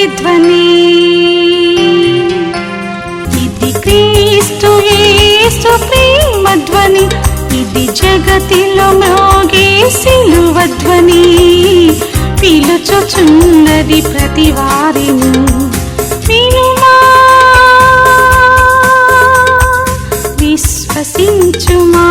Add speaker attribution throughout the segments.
Speaker 1: ప్రతిధ్వని. ఇది క్రీస్తు యేసు ప్రేమ ధ్వని, ఇది జగతిలో మ్రోగే సిలువ ధ్వని. పిలుచుచున్నది ప్రతి వారిని, వినుమా విశ్వసించుమా.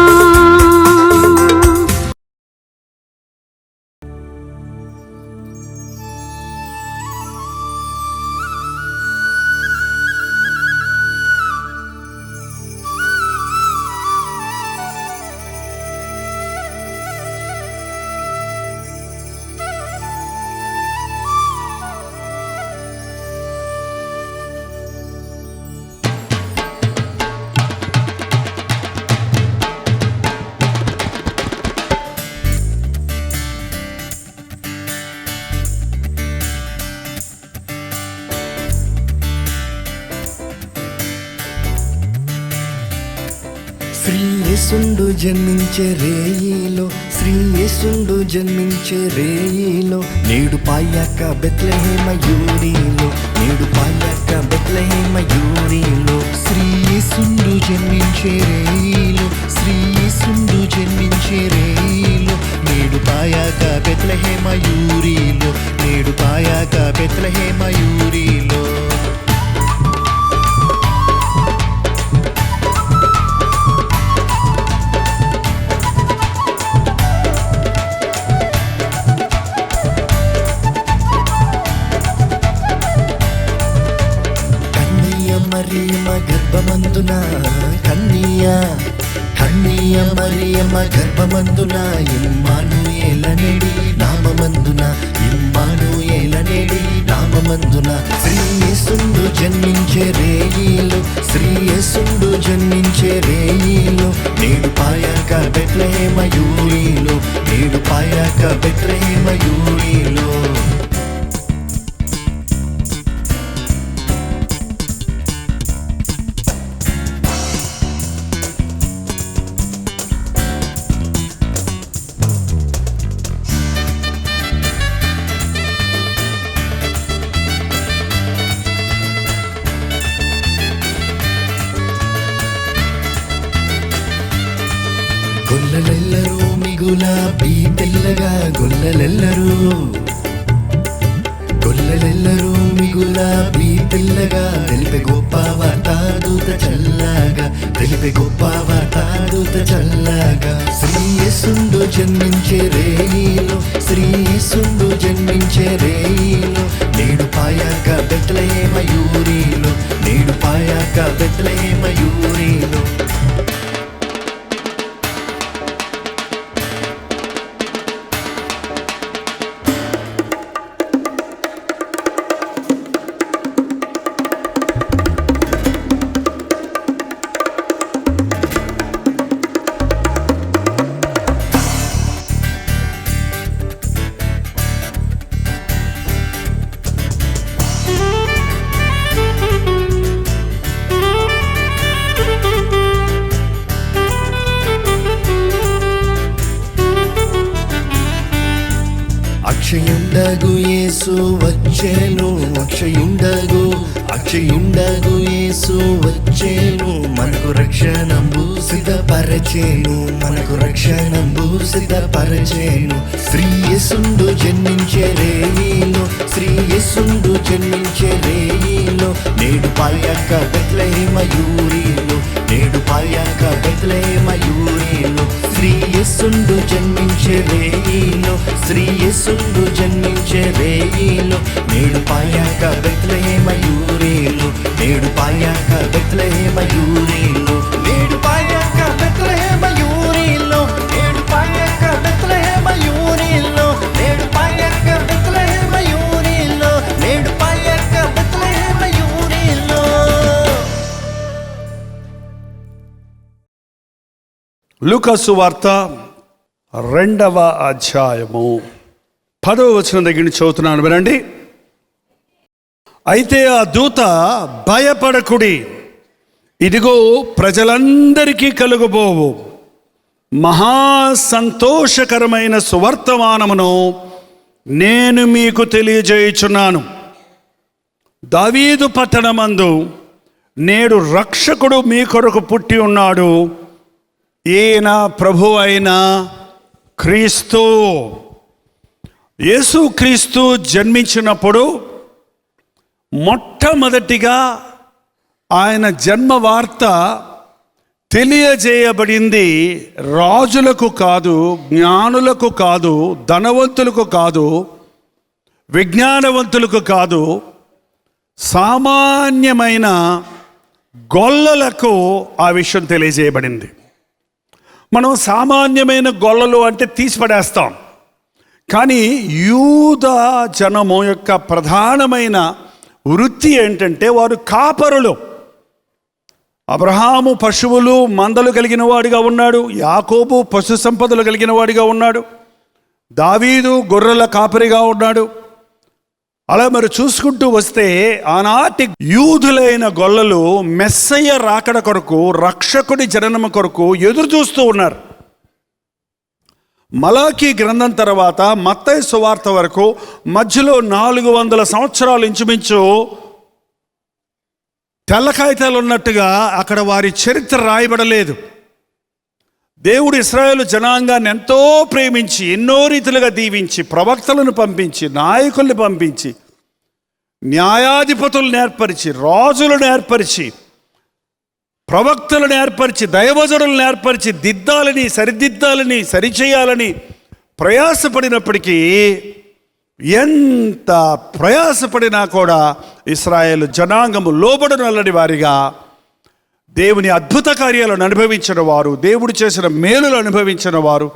Speaker 2: శ్రీయేసుండు జన్మించే రేయిలో, శ్రీయేసుండు జన్మించే రేయిలో, నేడు పాయాక బెత్లెహేమ యూరిలో, నేడు పాయాక బెత్లెహేమ యూరిలో.
Speaker 3: శ్రీయేసుండు జన్మించే రేయిలో, శ్రీయేసుండు జన్మించే రేయిలో, నేడు పాయాక బెత్లెహేమ యూరిలో, నేడు పాయాక బెత్లెహేమ యూరిలో.
Speaker 2: మరియమ్మ గర్భమందున కన్య మరియమ్మ గర్భమందున ఇమ్మానుయేలనేడి నామమందున, ఇమ్మానుయేలనేడి నామమందున. శ్రీయేసుండు జన్మించే రేయిలో, శ్రీయేసుండు జన్మించే రేయిలో, నేడు పాయాక బెత్లెహేమ యూరిలో, నేడు పాయాక బెత్లెహేమ యూరిలో. గొల్లలెల్లరూ మిగులాబీ తెల్లగా, గొల్లలెల్లరూ మిగులాబీ తెల్లగా, తెలిపే గొప్ప వార్త దూత చల్లగా, తెలిపే గొప్ప వార్త దూత చల్లగా. శ్రీయేసుండు జన్మించే రేయిలో, శ్రీయేసుండు జన్మించే రేయిలో, నేడు పాయాక బెత్లెహేమ యూరిలో, నేడు పాయాక బెత్లెహేమ యూరిలో. అక్షయుండగు యేసు వచ్చేను, అక్షయుండగు యేసు వచ్చేను, మనకు రక్షణంబు సిద్ధపరచేను, మనకు రక్షణంబు సిద్ధపరచేను. శ్రీయేసుండు జన్మించే రేయిలో, శ్రీయేసుండు జన్మించే రేయిలో, నేడు పాయాక బెత్లెహేమ యూరిలో, నేడు పాయాక బెత్లెహేమ యూరిలో. శ్రీయేసుండు జన్మించే రేయిలో, శ్రీయేసుండు జన్మించే రేయిలో, నేడు పాయాక బెత్లెహేమ యూరిలో, నేడు పాయాక బెత్లెహేమ యూరిలో, నేడు పాయాక బెత్లెహేమ యూరిలో, నేడు పాయాక బెత్లెహేమ యూరిలో, నేడు పాయాక బెత్లెహేమ యూరిలో, నేడు పాయాక బెత్లెహేమ యూరిలో.
Speaker 4: లూకా సువార్త 2వ అధ్యాయము 10వ వచనం దగ్గర నుంచి చదువుతున్నాను, వినండి. అయితే ఆ దూత, భయపడకుడి, ఇదిగో ప్రజలందరికీ కలుగబోవు మహా సంతోషకరమైన సువర్తమానమును నేను మీకు తెలియజేయుచున్నాను. దావీదు పట్టణమందు నేడు రక్షకుడు మీ కొరకు పుట్టి ఉన్నాడు, ఈయన ప్రభు అయిన క్రీస్తు. యేసు క్రీస్తు జన్మించినప్పుడు మొట్టమొదటిగా ఆయన జన్మ వార్త తెలియజేయబడింది రాజులకు కాదు, జ్ఞానులకు కాదు, ధనవంతులకు కాదు, విజ్ఞానవంతులకు కాదు, సామాన్యమైన గొల్లలకు ఆ విషయం తెలియజేయబడింది. మనం సామాన్యమైన గొల్లలు అంటే తీసిపడేస్తాం, కానీ యూద జనము యొక్క ప్రధానమైన వృత్తి ఏంటంటే వారు కాపరులు. అబ్రహాము పశువులు మందలు కలిగిన వాడిగా ఉన్నాడు, యాకోబు పశు సంపదలు కలిగిన వాడిగా ఉన్నాడు, దావీదు గొర్రెల కాపరిగా ఉన్నాడు. అలా మరి చూసుకుంటూ వస్తే ఆనాటి యూదులైన గొల్లలు మెస్సయ్య రాకడ కొరకు, రక్షకుడి జననము కొరకు ఎదురు చూస్తూ ఉన్నారు. మలాకీ గ్రంథం తర్వాత మత్తయి సువార్త వరకు మధ్యలో 400 సంవత్సరాలు ఇంచుమించు తెల్ల కాగితాలు ఉన్నట్టుగా అక్కడ వారి చరిత్ర రాయబడలేదు. దేవుడు ఇశ్రాయేలు జనాంగాన్ని ఎంతో ప్రేమించి, ఎన్నో రీతులుగా దీవించి, ప్రవక్తలను పంపించి, నాయకుల్ని పంపించి, న్యాయాధిపతులను ఏర్పరిచి, రాజులను ఏర్పరిచి, ప్రవక్తలను ఏర్పరిచి, దైవజనులను ఏర్పరిచి, దిద్దాలని, సరిదిద్దాలని, సరిచేయాలని ప్రయాసపడినప్పటికీ, ఎంత ప్రయాసపడినా కూడా ఇశ్రాయేలు జనాంగము లోబడనల్లని వారిగా దేవుని అద్భుత కార్యాలను అనుభవించిన వారు, దేవుడు చేసిన మేలులు అనుభవించిన వారు,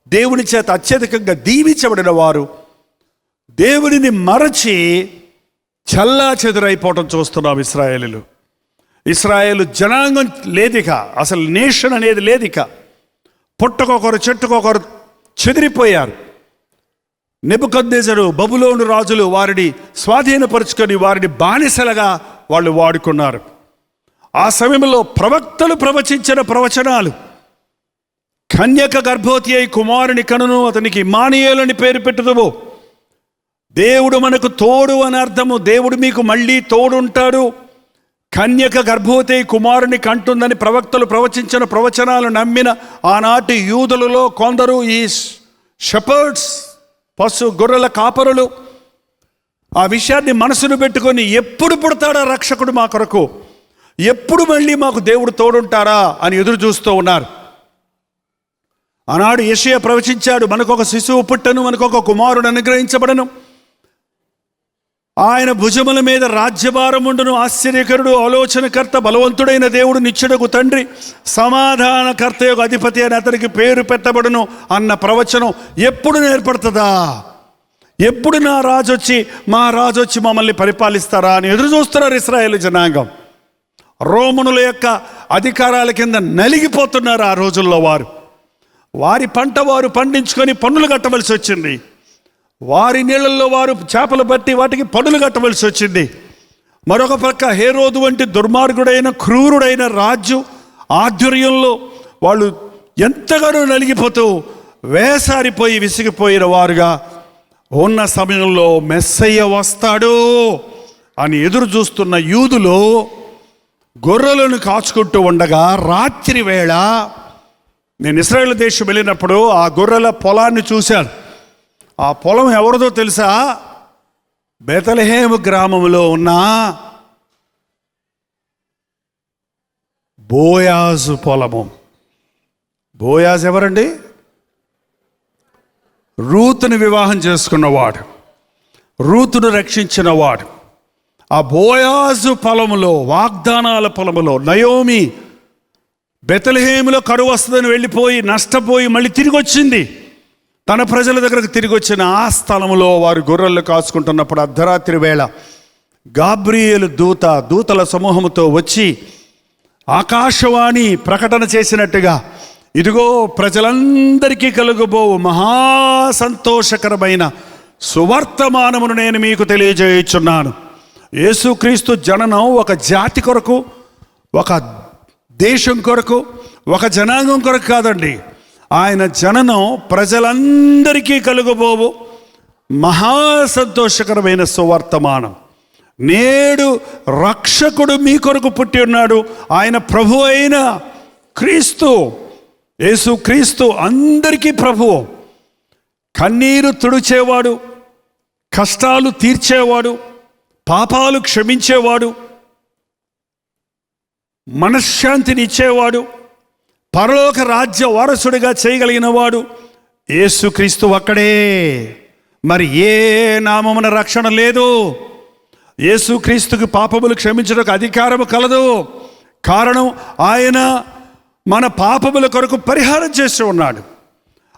Speaker 4: దేవుని చేత అత్యధికంగా దీవించబడిన వారు దేవునిని మరచి చల్లా చెదురైపోవటం చూస్తున్నాం. ఇశ్రాయేలు జనాంగం లేదిక, అసలు నేషన్ అనేది లేదిక. పుట్టకొకరు చెట్టుకొకరు చెదిరిపోయారు. నెబుకద్నెజరు, బబులోను రాజులు వారిని స్వాధీనపరుచుకొని వారిని బానిసలుగా వాళ్ళు వాడుకున్నారు. ఆ సమయంలో ప్రవక్తలు ప్రవచించిన ప్రవచనాలు, కన్యక గర్భవతి అయి కుమారుని కనును, అతనికి ఇమ్మానుయేలు పేరు పెట్టుదువు, దేవుడు మనకు తోడు అని అర్థము, దేవుడు మీకు మళ్ళీ తోడుంటాడు, కన్యక గర్భవతి అయి కుమారుని కంటుందని ప్రవక్తలు ప్రవచించిన ప్రవచనాలు నమ్మిన ఆనాటి యూదులలో కొందరు, ఈ షెపర్డ్స్, పశు గొర్రెల కాపరులు, ఆ విషయాన్ని మనసును పెట్టుకొని ఎప్పుడు పుడతాడా రక్షకుడు మా కొరకు, ఎప్పుడు మళ్ళీ మాకు దేవుడు తోడుంటారా అని ఎదురు చూస్తూ ఉన్నారు. ఆనాడు యెషయా ప్రవచించాడు, మనకొక శిశువు పుట్టను, మనకొక కుమారుడు అనుగ్రహించబడను, ఆయన భుజముల మీద రాజ్యభారం ఉండును, ఆశ్చర్యకరుడు, ఆలోచనకర్త, బలవంతుడైన దేవుడు, నిత్యుడగు తండ్రి, సమాధానకర్త యొక్క అధిపతి అని అతనికి పేరు పెట్టబడును అన్న ప్రవచనం ఎప్పుడు ఏర్పడుతుందా, ఎప్పుడు మా రాజు వచ్చి మమ్మల్ని పరిపాలిస్తారా అని ఎదురు చూస్తున్నారు ఇశ్రాయేలు జనాంగం. రోమనుల యొక్క అధికారాల కింద నలిగిపోతున్నారు ఆ రోజుల్లో. వారి పంట వారు పండించుకొని పన్నులు కట్టవలసి వచ్చింది. వారి నీళ్ళల్లో వారు చేపలు పట్టి వాటికి పన్నులు కట్టవలసి వచ్చింది. మరొక పక్క హేరోదు వంటి దుర్మార్గుడైన, క్రూరుడైన రాజు ఆధ్వర్యంలో వాళ్ళు ఎంతగానో నలిగిపోతూ వేసారిపోయి విసిగిపోయిన వారుగా ఉన్న సమయంలో మెస్సయ్య వస్తాడు అని ఎదురు చూస్తున్న యూదులు గొర్రెలను కాచుకుంటూ ఉండగా రాత్రి వేళ నేను ఇశ్రాయేలు దేశం వెళ్ళినప్పుడు ఆ గొర్రెల పొలాన్ని చూశాను. ఆ పొలం ఎవరిదో తెలుసా? బెతలెహేము గ్రామంలో ఉన్న బోయాజు పొలము. బోయాజు ఎవరండి? రూతుని వివాహం చేసుకున్నవాడు, రూతును రక్షించినవాడు. ఆ బోయాజు పొలములో, వాగ్దానాల పొలములో నయోమి బెతలెహేములో కరువు వస్తుందని వెళ్ళిపోయి నష్టపోయి మళ్ళీ తిరిగి వచ్చింది. తన ప్రజల దగ్గరకు తిరిగి వచ్చిన ఆ స్థలంలో వారు గొర్రెలు కాచుకుంటున్నప్పుడు అర్ధరాత్రి వేళ గాబ్రియేలు దూతల సమూహముతో వచ్చి ఆకాశవాణి ప్రకటన చేసినట్టుగా, ఇదిగో ప్రజలందరికీ కలుగబోవు మహా సంతోషకరమైన సువర్తమానమును నేను మీకు తెలియజేయుచున్నాను. యేసుక్రీస్తు జననం ఒక జాతి కొరకు, ఒక దేశం కొరకు, ఒక జనాంగం కొరకు కాదండి. ఆయన జననం ప్రజలందరికీ కలుగబోవు మహా సంతోషకరమైన సువర్తమానం. నేడు రక్షకుడు మీ కొరకు పుట్టి ఉన్నాడు. ఆయన ప్రభు అయిన క్రీస్తు, యేసు క్రీస్తు అందరికీ ప్రభువు. కన్నీరు తుడిచేవాడు, కష్టాలు తీర్చేవాడు, పాపాలు క్షమించేవాడు, మనశ్శాంతిని ఇచ్చేవాడు, పరలోక రాజ్య వారసుడిగా చేయగలిగిన వాడు యేసుక్రీస్తు ఒక్కడే. మరి ఏ నామమున రక్షణ లేదు. యేసుక్రీస్తుకు పాపములు క్షమించడానికి అధికారము కలదు. కారణం ఆయన మన పాపముల కొరకు పరిహారం చేసి ఉన్నాడు.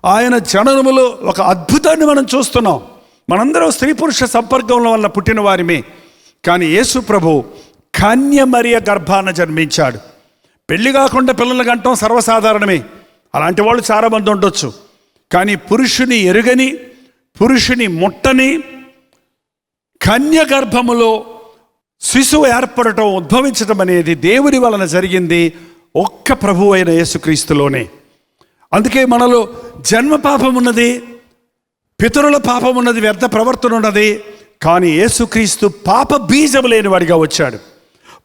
Speaker 4: ఆయన జననములో ఒక అద్భుతాన్ని మనం చూస్తున్నాం. మనందరం స్త్రీ పురుష సంపర్కంలో వల్ల పుట్టిన వారిమే. కానీ యేసు ప్రభు కన్య మరియ గర్భాన జన్మించాడు. పెళ్లి కాకుండా పిల్లలు కంటాం సర్వసాధారణమే. అలాంటి వాళ్ళు చాలామంది ఉండొచ్చు. కానీ పురుషుని ఎరుగని, పురుషుని ముట్టని కన్య గర్భములో శిశువు ఏర్పడటం, ఉద్భవించడం అనేది దేవుని వలన జరిగింది ఒక్క ప్రభువు అయిన యేసుక్రీస్తులోనే. అందుకే మనలో జన్మ పాపం ఉన్నది, పితరుల పాపం ఉన్నది, వ్యర్థ ప్రవర్తన ఉన్నది. కానీ యేసుక్రీస్తు పాప బీజము లేనివాడిగా వచ్చాడు.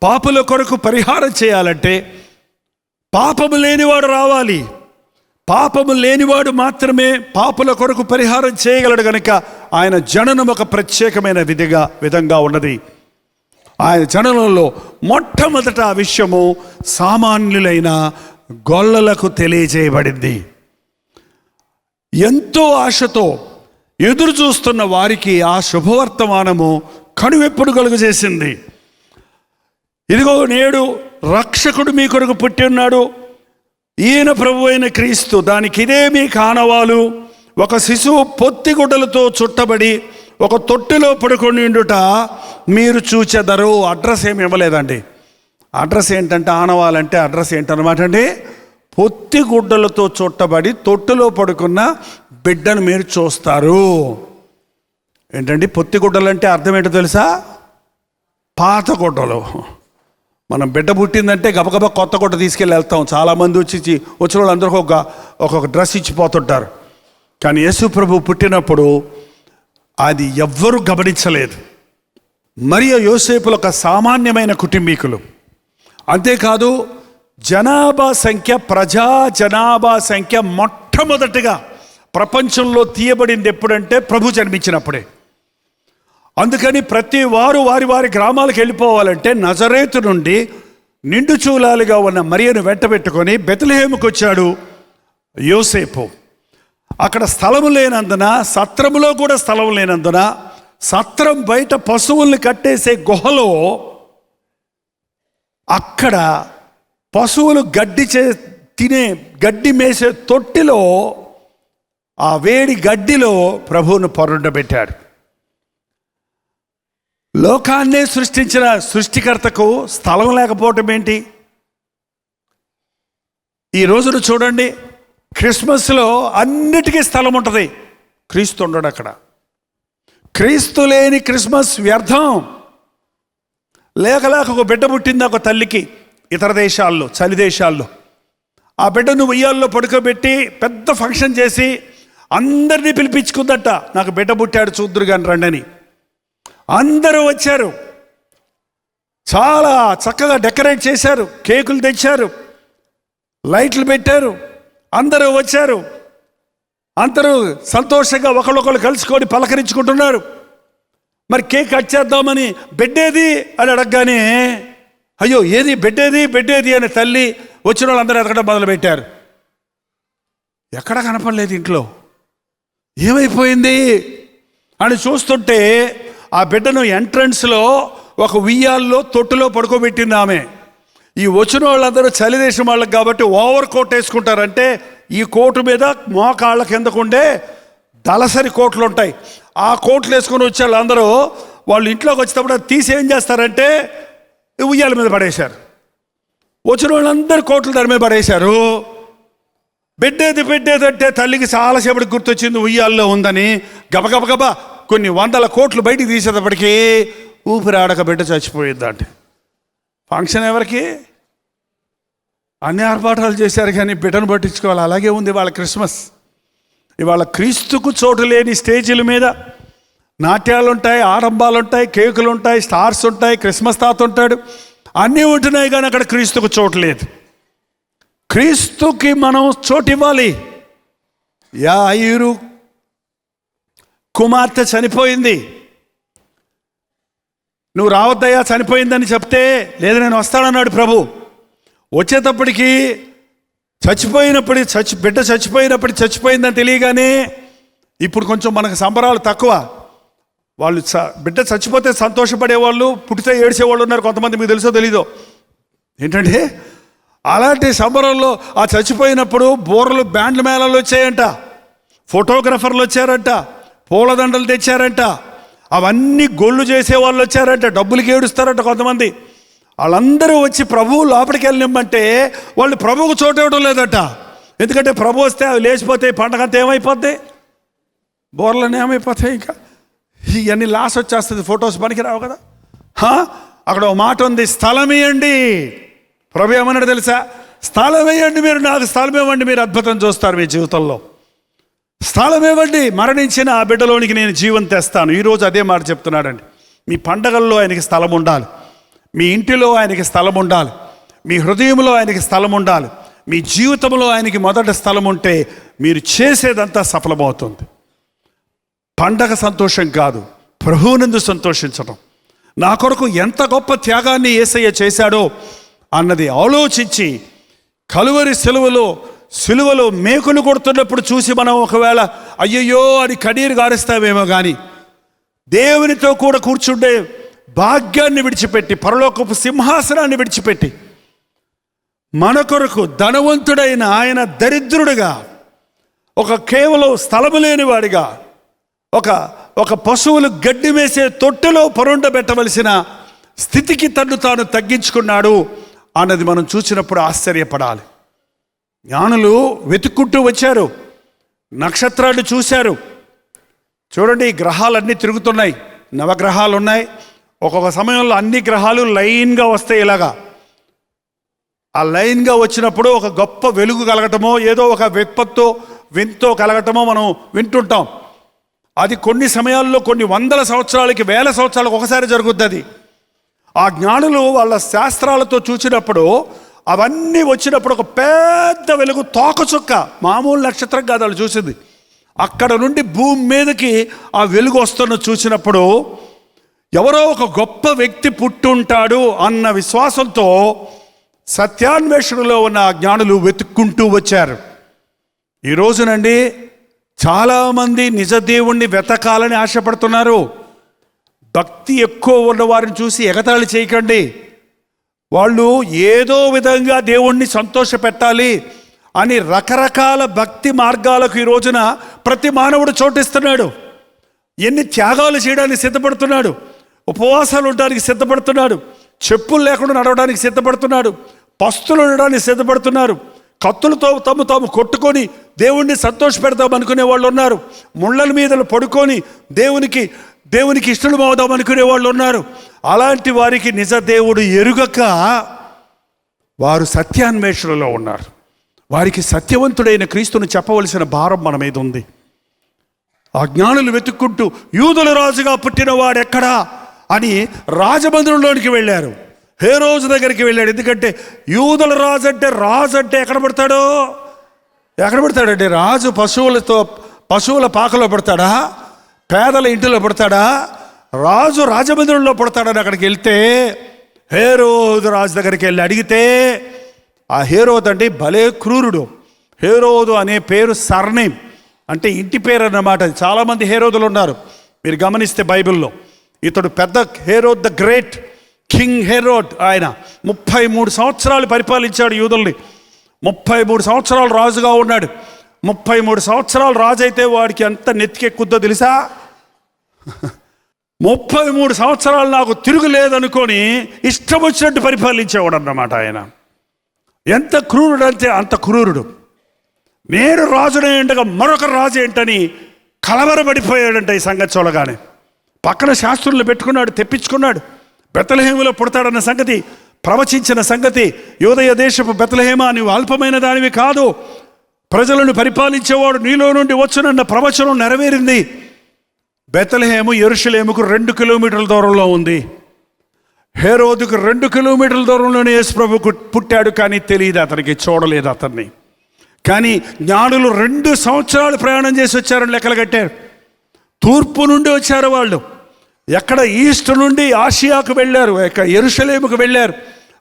Speaker 4: పాపుల కొరకు పరిహారం చేయాలంటే పాపము లేనివాడు రావాలి. పాపము లేనివాడు మాత్రమే పాపుల కొరకు పరిహారం చేయగలడు. కనుక ఆయన జననం ఒక ప్రత్యేకమైన విధంగా ఉన్నది. ఆయన జననంలో మొట్టమొదట ఆ విషయము సామాన్యులైన గొల్లలకు తెలియజేయబడింది. ఎంతో ఆశతో ఎదురు చూస్తున్న వారికి ఆ శుభవర్తమానము కనువిప్పుడు కలుగజేసింది. ఇదిగో నేడు రక్షకుడు మీ కొరకు పుట్టి ఉన్నాడు, ఈయన ప్రభు అయిన క్రీస్తు. దానికి ఇదే మీ కానవాలు. ఒక శిశువు పొత్తిగుడ్డలతో చుట్టబడి ఒక తొట్టిలో పడుకొని ఉండుట మీరు చూచెదరు. అడ్రస్ ఏమి ఇవ్వలేదండి. అడ్రస్ ఏంటంటే, ఆనవాలంటే అడ్రస్ ఏంటన్నమాట అండి, పొత్తిగుడ్డలతో చుట్టబడి తొట్టిలో పడుకున్న బిడ్డను మీరు చూస్తారు. ఏంటండి పొత్తిగుడ్డలు అంటే అర్థం ఏంటో తెలుసా? పాత గుడ్డలు. మనం బిడ్డ పుట్టిందంటే గబగబా కొత్త గుడ్డ తీసుకెళ్ళి వెళ్తాం. చాలామంది వచ్చిన వాళ్ళందరికీ ఒక్కొక్క డ్రెస్ ఇచ్చిపోతుంటారు. కానీ యేసు ప్రభు పుట్టినప్పుడు అది ఎవ్వరూ గమనించలేదు. మరియు యోసేపులు ఒక సామాన్యమైన కుటుంబీకులు. అంతేకాదు ప్రజా జనాభా సంఖ్య మొట్టమొదటిగా ప్రపంచంలో తీయబడింది ఎప్పుడంటే ప్రభు జన్మించినప్పుడే. అందుకని ప్రతి వారు వారి వారి గ్రామాలకు వెళ్ళిపోవాలంటే నజరేతు నుండి నిండు చూలాలుగా ఉన్న మరియను వెంటబెట్టుకొని బెత్లెహేముకు వచ్చాడు యోసేపు. అక్కడ స్థలము లేనందున, సత్రములో కూడా స్థలం లేనందున, సత్రం బయట పశువుల్ని కట్టేసే గుహలో, అక్కడ పశువులు గడ్డి మేసే తొట్టిలో, ఆ వేడి గడ్డిలో ప్రభువును పరుండబెట్టాడు. లోకాన్నే సృష్టించిన సృష్టికర్తకు స్థలం లేకపోవటం ఏంటి? ఈ రోజును చూడండి, క్రిస్మస్లో అన్నిటికీ స్థలం ఉంటుంది, క్రీస్తు ఉండడు అక్కడ. క్రీస్తు లేని క్రిస్మస్ వ్యర్థం. లేక ఒక బిడ్డ పుట్టింది ఒక తల్లికి ఇతర దేశాల్లో, చలి దేశాల్లో. ఆ బిడ్డను ఉయ్యాల్లో పడుకోబెట్టి పెద్ద ఫంక్షన్ చేసి అందరినీ పిలిపించుకుందట, నాకు బిడ్డ పుట్టాడు చూద్దురు కానీ రండని. అందరూ వచ్చారు, చాలా చక్కగా డెకరేట్ చేశారు, కేకులు తెచ్చారు, లైట్లు పెట్టారు, అందరూ వచ్చారు. అందరూ సంతోషంగా ఒకళ్ళొకళ్ళు కలుసుకొని పలకరించుకుంటున్నారు. మరి కేక్ కట్ చేద్దామని బిడ్డేది అని అడగగానే, అయ్యో ఏది బిడ్డేది అని తల్లి వచ్చిన వాళ్ళందరూ ఎదగడం మొదలుపెట్టారు. ఎక్కడ కనపడలేదు ఇంట్లో, ఏమైపోయింది అని చూస్తుంటే ఆ బిడ్డను ఎంట్రన్స్లో ఒక ఉయ్యాల్లో తొట్టులో పడుకోబెట్టింది ఆమె. ఈ వచ్చిన వాళ్ళందరూ చలి దేశం వాళ్ళకి కాబట్టి ఓవర్ కోట్ వేసుకుంటారంటే ఈ కోటు మీద మోకాళ్ళ కిందకుండే దళసరి కోట్లు ఉంటాయి. ఆ కోట్లు వేసుకొని వచ్చే వాళ్ళందరూ వాళ్ళు ఇంట్లోకి వచ్చేటప్పుడు అది తీసి ఏం చేస్తారంటే ఉయ్యాల మీద పడేశారు. వచ్చిన వాళ్ళందరూ కోట్లు దాని మీద పడేశారు. బిడ్డేది అంటే తల్లికి చాలాసేపటికి గుర్తొచ్చింది ఉయ్యాల్లో ఉందని. గబగబగబా కొన్ని 100 కోట్లు బయటికి తీసేటప్పటికీ ఊపిరాడక బిడ్డ చచ్చిపోయిందంటే. ఫంక్షన్ ఎవరికి? అన్ని ఆర్భాటాలు చేశారు కానీ బిడ్డను పట్టించుకోవాలి. అలాగే ఉంది వాళ్ళ క్రిస్మస్. ఇవాళ క్రీస్తుకు చోటు లేని స్టేజీల మీద నాట్యాలు ఉంటాయి, ఆరంభాలు ఉంటాయి, కేకులు ఉంటాయి, స్టార్స్ ఉంటాయి, క్రిస్మస్ తాత ఉంటాడు, అన్నీ ఉంటున్నాయి. కానీ అక్కడ క్రీస్తుకు చోటు లేదు. క్రీస్తుకి మనం చోటు ఇవ్వాలి. యాయిరు కుమార్తె చనిపోయింది, నువ్వు రావద్దయ్యా చనిపోయిందని చెప్తే, లేదు నేను వస్తానన్నాడు ప్రభు. వచ్చేటప్పటికి బిడ్డ చచ్చిపోయిందని తెలియగానే, ఇప్పుడు కొంచెం మనకు సంబరాలు తక్కువ. వాళ్ళు బిడ్డ చచ్చిపోతే సంతోషపడేవాళ్ళు, పుట్టితే ఏడ్చేవాళ్ళు ఉన్నారు కొంతమంది, మీకు తెలుసో తెలీదో. ఏంటంటే అలాంటి సంబరంలో ఆ చచ్చిపోయినప్పుడు బోర్లు బ్యాండ్ల మేళాలు వచ్చాయంట, ఫోటోగ్రఫర్లు వచ్చారంట, పూలదండలు తెచ్చారంట, అవన్నీ గొళ్ళు చేసేవాళ్ళు వచ్చారంట, డబ్బులకి ఏడుస్తారంట కొంతమంది. వాళ్ళందరూ వచ్చి ప్రభువు లోపలికి వెళ్ళినమ్మంటే వాళ్ళు ప్రభువుకు చోటు ఇవ్వడం లేదట. ఎందుకంటే ప్రభు వస్తే అవి లేచిపోతే పండగ అంతా ఏమైపోద్ది, బోర్లన్నీ ఏమైపోతాయి, ఇంకా ఇవన్నీ లాస్ వచ్చేస్తుంది, ఫొటోస్ పనికి రావు కదా. అక్కడ ఒక మాట ఉంది, స్థలం ఇవ్వండి. ప్రభు ఏమన్నాడు తెలుసా? స్థలం ఇవ్వండి, మీరు నాకు స్థలం ఇవ్వండి, మీరు అద్భుతం చూస్తారు మీ జీవితంలో. స్థలం ఇవ్వండి, మరణించిన ఆ బిడ్డలోనికి నేను జీవం తెస్తాను. ఈరోజు అదే మాట చెప్తున్నాడండి. మీ పండగల్లో ఆయనకి స్థలం ఉండాలి, మీ ఇంటిలో ఆయనకి స్థలం ఉండాలి, మీ హృదయంలో ఆయనకి స్థలం ఉండాలి, మీ జీవితంలో ఆయనకి మొదటి స్థలం ఉంటే మీరు చేసేదంతా సఫలమవుతుంది. పండగ సంతోషం కాదు, ప్రభువునందు సంతోషించడం. నా కొరకు ఎంత గొప్ప త్యాగాన్ని యేసయ్య చేశాడో అన్నది ఆలోచించి, కలువరి సిలువలో మేకులు కొడుతున్నప్పుడు చూసి మనం ఒకవేళ అయ్యయ్యో అని కన్నీరు గారుస్తామేమో, కానీ దేవునితో కూడా కూర్చుండే భాగ్యాన్ని విడిచిపెట్టి, పరలోకపు సింహాసనాన్ని విడిచిపెట్టి, మన కొరకు ధనవంతుడైన ఆయన దరిద్రుడిగా, కేవలం స్థలము లేనివాడిగా, ఒక పశువులు గడ్డి వేసే తొట్టెలో పరుండబెట్టవలసిన స్థితికి తన్ను తాను తగ్గించుకున్నాడు అన్నది మనం చూసినప్పుడు ఆశ్చర్యపడాలి. జ్ఞానులు వెతుక్కుంటూ వచ్చారు, నక్షత్రాన్ని చూశారు. చూడండి, ఈ గ్రహాలన్నీ తిరుగుతున్నాయి, నవగ్రహాలు ఉన్నాయి. ఒక్కొక్క సమయంలో అన్ని గ్రహాలు లైన్గా వస్తాయి. ఇలాగా ఆ లైన్గా వచ్చినప్పుడు ఒక గొప్ప వెలుగు కలగటమో, ఏదో ఒక వింతో కలగటమో మనం వింటుంటాం. అది కొన్ని సమయాల్లో కొన్ని వందల సంవత్సరాలకి, వేల సంవత్సరాలకు ఒకసారి జరుగుతుంది. ఆ జ్ఞానులు వాళ్ళ శాస్త్రాలతో చూసినప్పుడు అవన్నీ వచ్చినప్పుడు ఒక పెద్ద వెలుగు, తోకచుక్క, మామూలు నక్షత్రం కాదు వాళ్ళు చూసింది. అక్కడ నుండి భూమి మీదకి ఆ వెలుగు వస్తున్న చూసినప్పుడు ఎవరో ఒక గొప్ప వ్యక్తి పుట్టుంటాడు అన్న విశ్వాసంతో సత్యాన్వేషణలో ఉన్న ఆ జ్ఞానులు వెతుక్కుంటూ వచ్చారు. ఈ రోజునండి చాలామంది నిజ దేవుణ్ణి వెతకాలని ఆశపడుతున్నారు. భక్తి ఎక్కువ ఉన్న వారిని చూసి ఎగతాళి చేయకండి. వాళ్ళు ఏదో విధంగా దేవుణ్ణి సంతోష పెట్టాలి అని రకరకాల భక్తి మార్గాలకు ఈ రోజున ప్రతి మానవుడు చోటిస్తున్నాడు. ఎన్ని త్యాగాలు చేయడానికి సిద్ధపడుతున్నాడు, ఉపవాసాలు ఉండడానికి సిద్ధపడుతున్నాడు, చెప్పులు లేకుండా నడవడానికి సిద్ధపడుతున్నాడు, పస్తులు ఉండడానికి సిద్ధపడుతున్నారు, కత్తులతో తాము కొట్టుకొని దేవుణ్ణి సంతోష పెడదాం అనుకునే వాళ్ళు ఉన్నారు, ముళ్ళల మీద పడుకొని దేవునికి ఇష్టం అవుదాం అనుకునే వాళ్ళు ఉన్నారు. అలాంటి వారికి నిజ దేవుడు ఎరుగక వారు సత్యాన్వేషణలో ఉన్నారు. వారికి సత్యవంతుడైన క్రీస్తును చెప్పవలసిన భారం మన మీద ఉంది. ఆ జ్ఞానులు వెతుక్కుంటూ యూదుల రాజుగా పుట్టిన వాడెక్కడా అని రాజమందిరంలోనికి వెళ్ళారు. హేరోజు దగ్గరికి వెళ్ళాడు. ఎందుకంటే యూదుల రాజు అంటే ఎక్కడ పడతాడండి? రాజు పశువుల పాకలో పడతాడా? పేదల ఇంటిలో పడతాడా? రాజు రాజమందిరంలో పడతాడని అక్కడికి వెళ్తే, హేరోదు రాజు దగ్గరికి వెళ్ళి అడిగితే, ఆ హేరోదు అంటే భలే క్రూరుడు. హేరోదు అనే పేరు సర్నేమ్, అంటే ఇంటి పేరు అన్నమాట. చాలామంది హేరోదులు ఉన్నారు మీరు గమనిస్తే బైబిల్లో. ఇతడు పెద్ద Herod the great, king Herod. ఆయన 33 సంవత్సరాలు పరిపాలించాడు యూదుల్ని. 33 సంవత్సరాలు రాజుగా ఉన్నాడు. 33 సంవత్సరాలు రాజు అయితే వాడికి ఎంత నెత్తికెక్కుద్దో తెలుసా? 33 సంవత్సరాలు నాకు తిరుగులేదనుకొని ఇష్టం వచ్చినట్టు పరిపాలించేవాడు అన్నమాట ఆయన. ఎంత క్రూరుడు అంటే అంత క్రూరుడు. నేను రాజునే ఉండగా మరొక రాజు ఏంటని కలవరపడిపోయాడంట ఈ సంగతి చూడగానే. పక్కన శాస్త్రులను పెట్టుకున్నాడు, తెప్పించుకున్నాడు. బెత్లెహేములో పుడతాడన్న సంగతి ప్రవచించిన సంగతి, యూదయ దేశపు బెత్లెహేమా నీవు అల్పమైన దానివి కాదు, ప్రజలను పరిపాలించేవాడు నీలో నుండి వచ్చునన్న ప్రవచనం నెరవేరింది. బెత్లెహేము యెరూషలేముకు 2 కిలోమీటర్ల దూరంలో ఉంది. హేరోదుకు 2 కిలోమీటర్ల దూరంలోనే యేసు ప్రభు పుట్టాడు, కానీ తెలియదు అతనికి, చూడలేదు అతన్ని. కానీ జ్ఞానులు 2 సంవత్సరాలు ప్రయాణం చేసి వచ్చారని లెక్కలు కట్టారు. తూర్పు నుండి వచ్చారు వాళ్ళు. ఎక్కడ ఈస్ట్ నుండి ఆసియాకు వెళ్ళారు, యెరూషలేముకు వెళ్ళారు.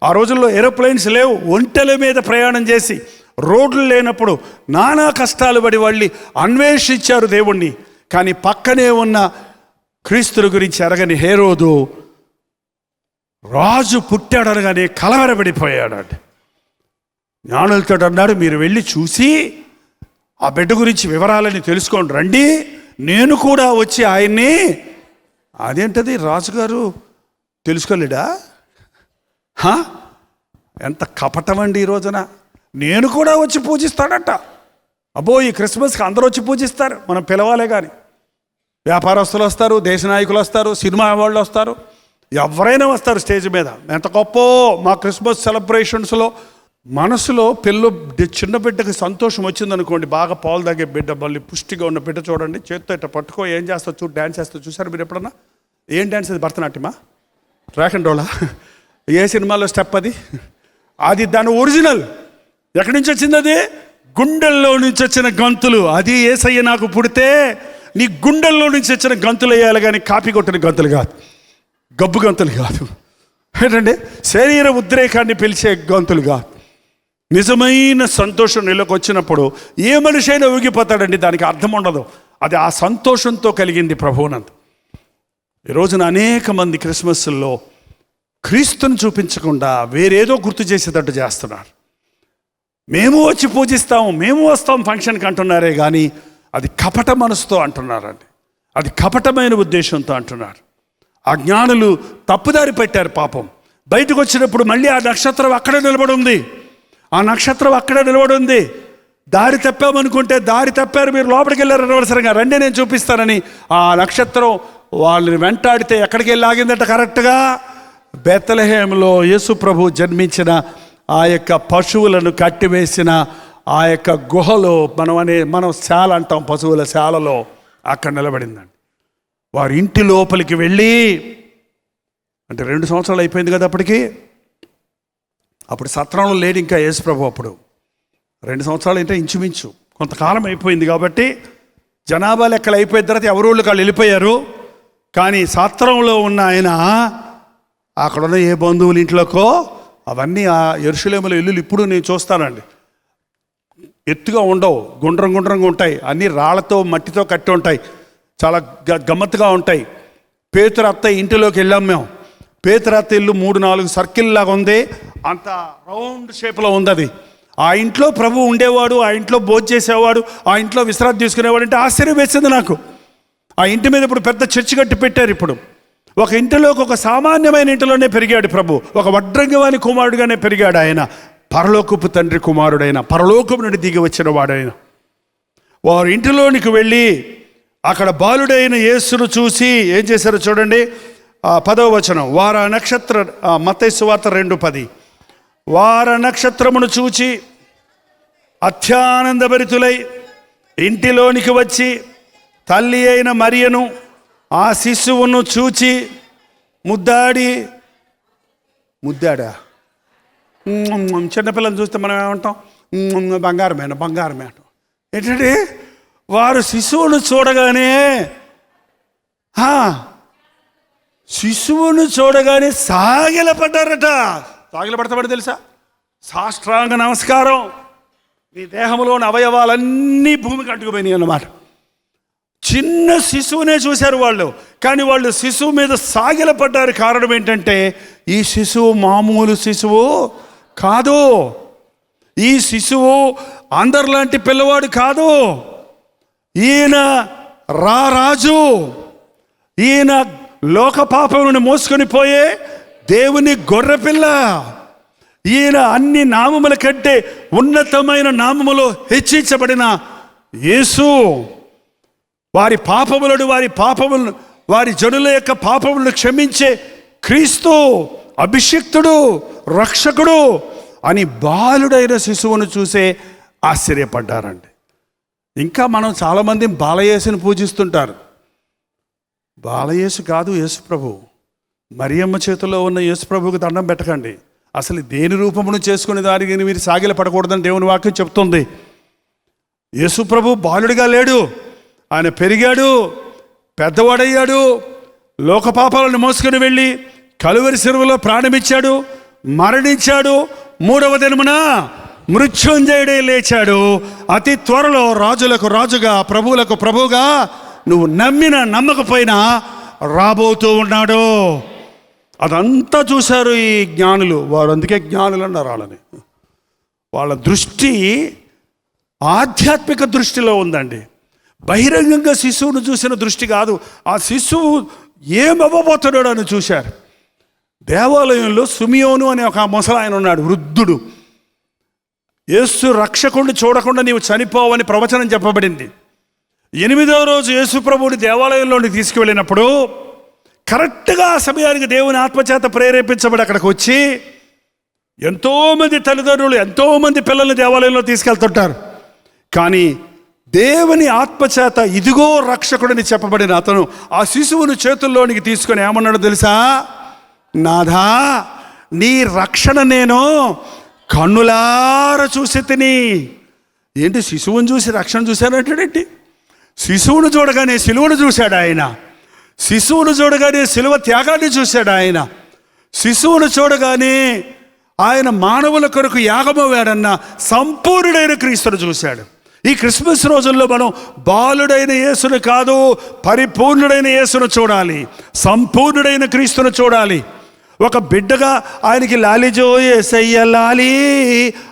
Speaker 4: ఆ రోజుల్లో ఏరోప్లేన్స్ లేవు, ఒంటెల మీద ప్రయాణం చేసి రోడ్లు లేనప్పుడు నానా కష్టాలు పడి వాళ్ళు అన్వేషించారు దేవుణ్ణి. కానీ పక్కనే ఉన్న క్రీస్తుని గురించి ఎరగని హేరోదు రాజు పుట్టాడనగానే కలవరపడిపోయాడు. జ్ఞానులతో అన్నాడు, మీరు వెళ్ళి చూసి ఆ బిడ్డ గురించి వివరాలని తెలుసుకోండి రండి, నేను కూడా వచ్చి ఆయన్ని. అదేంటది రాజుగారు తెలుసుకోలేడా? ఎంత కపటం అండి ఈ రోజున. నేను కూడా వచ్చి పూజిస్తాడట. అబ్బో, ఈ క్రిస్మస్కి అందరూ వచ్చి పూజిస్తారు, మనం పిలవాలే. కానీ వ్యాపారస్తులు వస్తారు, దేశ నాయకులు వస్తారు, సినిమా వాళ్ళు వస్తారు, ఎవరైనా వస్తారు స్టేజ్ మీద. ఎంత గొప్ప మా క్రిస్మస్ సెలబ్రేషన్స్లో. మనసులో చిన్న బిడ్డకి సంతోషం వచ్చిందనుకోండి, బాగా పాలు తాగే బిడ్డ, మళ్ళీ పుష్టిగా ఉన్న బిడ్డ చూడండి, చేత్తో ఇట్లా పట్టుకో ఏం చేస్తా చూడు, డ్యాన్స్ చేస్తా. చూసారు మీరు ఎప్పుడన్నా? ఏం డ్యాన్స్ అది? భరతనాట్యమా? Rock and రోలా? ఏ సినిమాలో స్టెప్ అది? అది దాని ఒరిజినల్. ఎక్కడి నుంచి వచ్చింది అది? గుండెల్లో నుంచి వచ్చిన గంతులు. అది యేసయ్య నాకు పుడితే నీ గుండెల్లో నుంచి వచ్చిన గంతులు వేయాలి, కానీ కాపీ కొట్టిన గంతులు కాదు, గబ్బు గంతులు కాదు. ఏంటంటే శరీర ఉద్రేకాన్ని పిలిచే గంతులు కాదు. నిజమైన సంతోషం నీలోకి వచ్చినప్పుడు ఏ మనిషి అయినా ఊగిపోతాడండి, దానికి అర్థం ఉండదు. అది ఆ సంతోషంతో కలిగింది ప్రభువునంత. ఈ రోజున అనేక మంది క్రిస్మస్లో క్రీస్తుని చూపించకుండా వేరేదో గుర్తు చేసేటట్టు చేస్తున్నారు. మేము వచ్చి పూజిస్తాము, మేము వస్తాం ఫంక్షన్కి అంటున్నారే కానీ అది కపట మనసుతో అంటున్నారండి, అది కపటమైన ఉద్దేశంతో అంటున్నారు. ఆ జ్ఞానులు తప్పుదారి పెట్టారు పాపం. బయటకు వచ్చినప్పుడు మళ్ళీ ఆ నక్షత్రం అక్కడే నిలబడి ఉంది. ఆ నక్షత్రం అక్కడే నిలబడి ఉంది. దారి తప్పామనుకుంటే దారి తప్పారు, మీరు లోపలికి వెళ్ళారు అనవసరంగా, రండి నేను చూపిస్తానని ఆ నక్షత్రం వాళ్ళని వెంటాడితే ఎక్కడికి వెళ్ళి ఆగిందట? కరెక్ట్గా బెత్లెహేములో యేసు ప్రభు జన్మించిన ఆ యొక్క పశువులను కట్టివేసిన ఆ యొక్క గుహలో, మనం శాల అంటాం, పశువుల శాలలో అక్కడ నిలబడిందండి. వారి ఇంటి లోపలికి వెళ్ళి, అంటే 2 సంవత్సరాలు అయిపోయింది కదా అప్పటికి. అప్పుడు సత్రంలో లేడు ఇంకా యేసు ప్రభు. అప్పుడు 2 సంవత్సరాలు అంటే ఇంచుమించు కొంతకాలం అయిపోయింది కాబట్టి జనాభా లెక్కలు అయిపోయిన తర్వాత ఎవరోళ్ళు వాళ్ళు వెళ్ళిపోయారు. కానీ సత్రంలో ఉన్న ఆయన అక్కడున్న ఏ బంధువుల ఇంట్లోకో, అవన్నీ ఆ యెరూషలేములో ఇల్లులు ఇప్పుడు నేను చూస్తానండి, ఎత్తుగా ఉండవు, గుండ్రంగా ఉంటాయి, అన్నీ రాళ్లతో మట్టితో కట్టి ఉంటాయి, చాలా గమ్మత్తుగా ఉంటాయి. పేతురు అత్తయ్య ఇంటిలోకి వెళ్ళాం మేము. పేతురు అత్తయ్య ఇల్లు 3-4 సర్కిల్ లాగా ఉంది, అంత రౌండ్ షేప్లో ఉంది అది. ఆ ఇంట్లో ప్రభు ఉండేవాడు, ఆ ఇంట్లో భోజనం చేసేవాడు, ఆ ఇంట్లో విశ్రాంతి తీసుకునేవాడు. అంటే ఆశ్చర్యం వేసింది నాకు. ఆ ఇంటి మీద ఇప్పుడు పెద్ద చర్చి కట్టి పెట్టారు. ఇప్పుడు ఒక ఇంటిలోకి, ఒక సామాన్యమైన ఇంటిలోనే పెరిగాడు ప్రభు, ఒక వడ్రంగివాని కుమారుడుగానే పెరిగాడు ఆయన. పరలోకపు తండ్రి కుమారుడైన, పరలోకపు నుండి దిగి వచ్చిన వాడైన. వారి ఇంటిలోనికి వెళ్ళి అక్కడ బాలుడైన యేసును చూసి ఏం చేశారో చూడండి. 10వ వచనం, వార నక్షత్ర, మత్తయి సువార్త 2:10, వార నక్షత్రమును చూచి అత్యానందభరితులై ఇంటిలోనికి వచ్చి తల్లి అయిన మరియను ఆ శిశువును చూచి ముద్దాడా. చిన్నపిల్లని చూస్తే మనం ఏమంటాం? బంగారమే అంటాం. ఏంటంటే వారు శిశువును చూడగానే సాగిలపడ్డారట. సాగిలపడతామని తెలుసా? సాష్టాంగ నమస్కారం. నీ దేహంలోని అవయవాలన్నీ భూమికి అంటుకుపోయినాయి అన్నమాట. చిన్న శిశువునే చూశారు వాళ్ళు, కానీ వాళ్ళు శిశువు మీద సాగిలపడ్డారు. కారణం ఏంటంటే ఈ శిశువు మామూలు శిశువు కాదు. ఈ శిశువు అందరిలాంటి పిల్లవాడు కాదు. ఈయన రాజు, ఈయన లోక పాపములను మోసుకొని పోయే దేవుని గొర్రెపిల్ల. ఈయన అన్ని నామముల కంటే ఉన్నతమైన నామములో హెచ్చించబడిన యేసు. వారి పాపములను వారి జనుల యొక్క పాపములను క్షమించే క్రీస్తు, అభిషిక్తుడు, రక్షకుడు అని బాలుడైన శిశువును చూసే ఆశ్చర్యపడ్డారండి. ఇంకా మనం చాలామంది బాలయేసుని పూజిస్తుంటారు. బాలయేసు కాదు యేసు ప్రభు. మరియమ్మ చేతిలో ఉన్న యేసు ప్రభువుకి దండం పెట్టకండి. అసలు దేని రూపమును చేసుకునే దానికి మీరు సాగిల పడకూడదని దేవుని వాక్యం చెప్తుంది. యేసు ప్రభు బాలుడిగా లేడు, ఆయన పెరిగాడు, పెద్దవాడయ్యాడు, లోక పాపాలను మోసుకుని వెళ్ళి కలువరి సిలువలో ప్రాణమిచ్చాడు, మరణించాడు, 3వ దినమున మృత్యుంజయుడే లేచాడు. అతి త్వరలో రాజులకు రాజుగా, ప్రభువులకు ప్రభువుగా, నువ్వు నమ్మినా నమ్మకపోయినా రాబోతూ ఉన్నాడు. అదంతా చూశారు ఈ జ్ఞానులు. వారు అందుకే జ్ఞానులు అన్నారు వాళ్ళని. వాళ్ళ దృష్టి ఆధ్యాత్మిక దృష్టిలో ఉందండి. బహిరంగంగా శిశువును చూసిన దృష్టి కాదు. ఆ శిశువు ఏమవ్వబోతున్నాడు అని చూశారు. దేవాలయంలో సుమియోను అనే ఒక ముసలాయన ఉన్నాడు, వృద్ధుడు. యేసు రక్షకుడిని చూడకుండా నీవు చనిపోవని ప్రవచనం చెప్పబడింది. 8వ రోజు యేసు ప్రభువుని దేవాలయంలోని తీసుకువెళ్ళినప్పుడు కరెక్ట్గా ఆ సమయానికి దేవుని ఆత్మచేత ప్రేరేపించబడి అక్కడికి వచ్చి ఎంతోమంది తల్లిదండ్రులు ఎంతోమంది పిల్లల్ని దేవాలయంలో తీసుకెళ్తుంటారు. కానీ దేవుని ఆత్మచేత ఇదిగో రక్షకుడిని చెప్పబడిన అతను ఆ శిశువును చేతుల్లోనికి తీసుకొని ఏమన్నాడో తెలుసా? నాథా, నీ రక్షణ నేను కన్నులార చూసి తిని. ఏంటి, శిశువుని చూసి రక్షణ చూశానంటాడేంటి? శిశువును చూడగానే సిలువను చూశాడు ఆయన. శిశువును చూడగానే సిలువ త్యాగాన్ని చూశాడు ఆయన. శిశువును చూడగానే ఆయన మానవుల కొరకు యాగమయ్యాడన్న సంపూర్ణుడైన క్రీస్తును చూశాడు. ఈ క్రిస్మస్ రోజుల్లో మనం బాలుడైన యేసును కాదు, పరిపూర్ణుడైన యేసును చూడాలి, సంపూర్ణుడైన క్రీస్తును చూడాలి. ఒక బిడ్డగా ఆయనకి లాలిజో యేసయ్య లాలి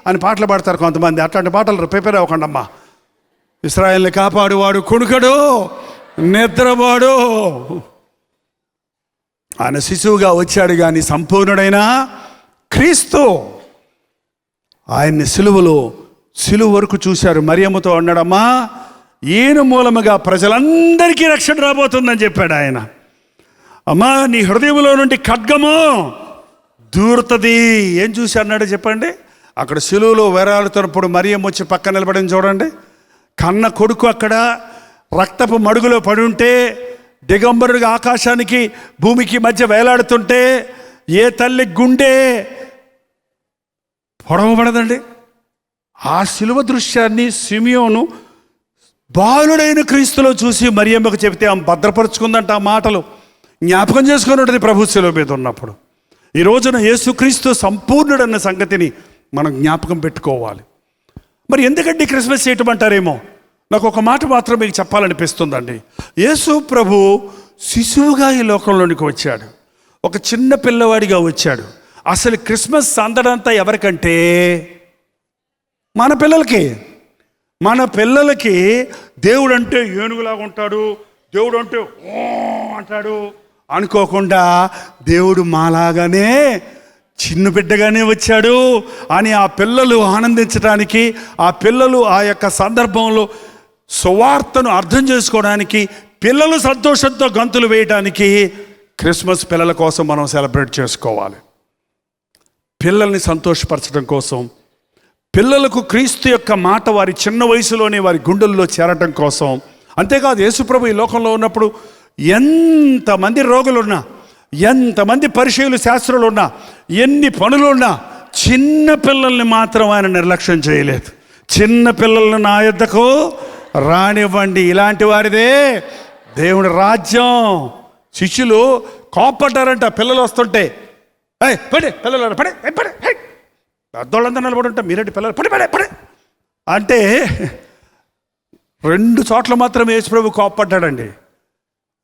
Speaker 4: అని పాటలు పాడతారు కొంతమంది. అట్లాంటి పాటలు ప్రిపేర్ అవ్వకండి అమ్మా. ఇశ్రాయేల్ని కాపాడువాడు కుణుకడు, నిద్రవాడు. ఆయన శిశువుగా వచ్చాడు, కానీ సంపూర్ణుడైన క్రీస్తు. ఆయన్ని సిలువ వరకు చూశారు. మరియమ్మతో అన్నాడమ్మా, ఈయన మూలముగా ప్రజలందరికీ రక్షణ రాబోతుందని చెప్పాడు ఆయన. అమ్మా, నీ హృదయంలో నుండి ఖడ్గము దూరుతుంది. ఏం చూసి అన్నాడు చెప్పండి? అక్కడ సిలువలో వేలాడుతున్నప్పుడు మరియమ్మ వచ్చి పక్కన నిలబడింది చూడండి. కన్న కొడుకు అక్కడ రక్తపు మడుగులో పడి ఉంటే, దిగంబరుడిగా ఆకాశానికి భూమికి మధ్య వేలాడుతుంటే ఏ తల్లి గుండె పొడవబడదండి? ఆ సిలువ దృశ్యాన్ని సిమియోను బాలుడైన క్రీస్తులో చూసి మరియమ్మకు చెబితే ఆమె భద్రపరుచుకుందంట. ఆ మాటలు జ్ఞాపకం చేసుకుని ఉంటుంది ప్రభు సిలువ మీద ఉన్నప్పుడు. ఈ రోజున యేసుక్రీస్తు సంపూర్ణుడన్న సంగతిని మనం జ్ఞాపకం పెట్టుకోవాలి. మరి ఎందుకంటే క్రిస్మస్ చేయటం అంటారేమో, నాకు ఒక మాట మాత్రం మీకు చెప్పాలనిపిస్తుందండి. యేసు ప్రభు శిశువుగా ఈ లోకంలోనికి వచ్చాడు, ఒక చిన్న పిల్లవాడిగా వచ్చాడు. అసలు క్రిస్మస్ సందడంతా ఎవరికంటే మన పిల్లలకి దేవుడు అంటే ఏనుగులాగా ఉంటాడు, దేవుడు అంటే ఓ అంటాడు అనుకోకుండా, దేవుడు మాలాగానే చిన్న బిడ్డగానే వచ్చాడు అని ఆ పిల్లలు ఆనందించడానికి, ఆ పిల్లలు ఆ యొక్క సందర్భంలో సువార్తను అర్థం చేసుకోవడానికి, పిల్లలు సంతోషంతో గంతులు వేయడానికి క్రిస్మస్ పిల్లల కోసం మనం సెలబ్రేట్ చేసుకోవాలి. పిల్లల్ని సంతోషపరచడం కోసం, పిల్లలకు క్రీస్తు యొక్క మాట వారి చిన్న వయసులోనే వారి గుండెల్లో చేరటం కోసం. అంతేకాదు, యేసుప్రభు ఈ లోకంలో ఉన్నప్పుడు ఎంతమంది రోగులున్నా, ఎంతమంది పరిచయులు శాస్త్రులు ఉన్నా, ఎన్ని పనులున్నా, చిన్న పిల్లల్ని మాత్రం ఆయన నిర్లక్ష్యం చేయలేదు. చిన్న పిల్లల్ని నా యొద్దకు రానివ్వండి, ఇలాంటి వారిదే దేవుని రాజ్యం. శిష్యులు కోపడ్డారంట పిల్లలు వస్తుంటే. పడే పిల్లలు పడే పడే, పెద్దోళ్ళంతా నిలబడి ఉంటాం, మీరేంటి పిల్లలు పడే పడే పడే అంటే 2 చోట్ల మాత్రం యేసుప్రభు కోపడ్డాడండి.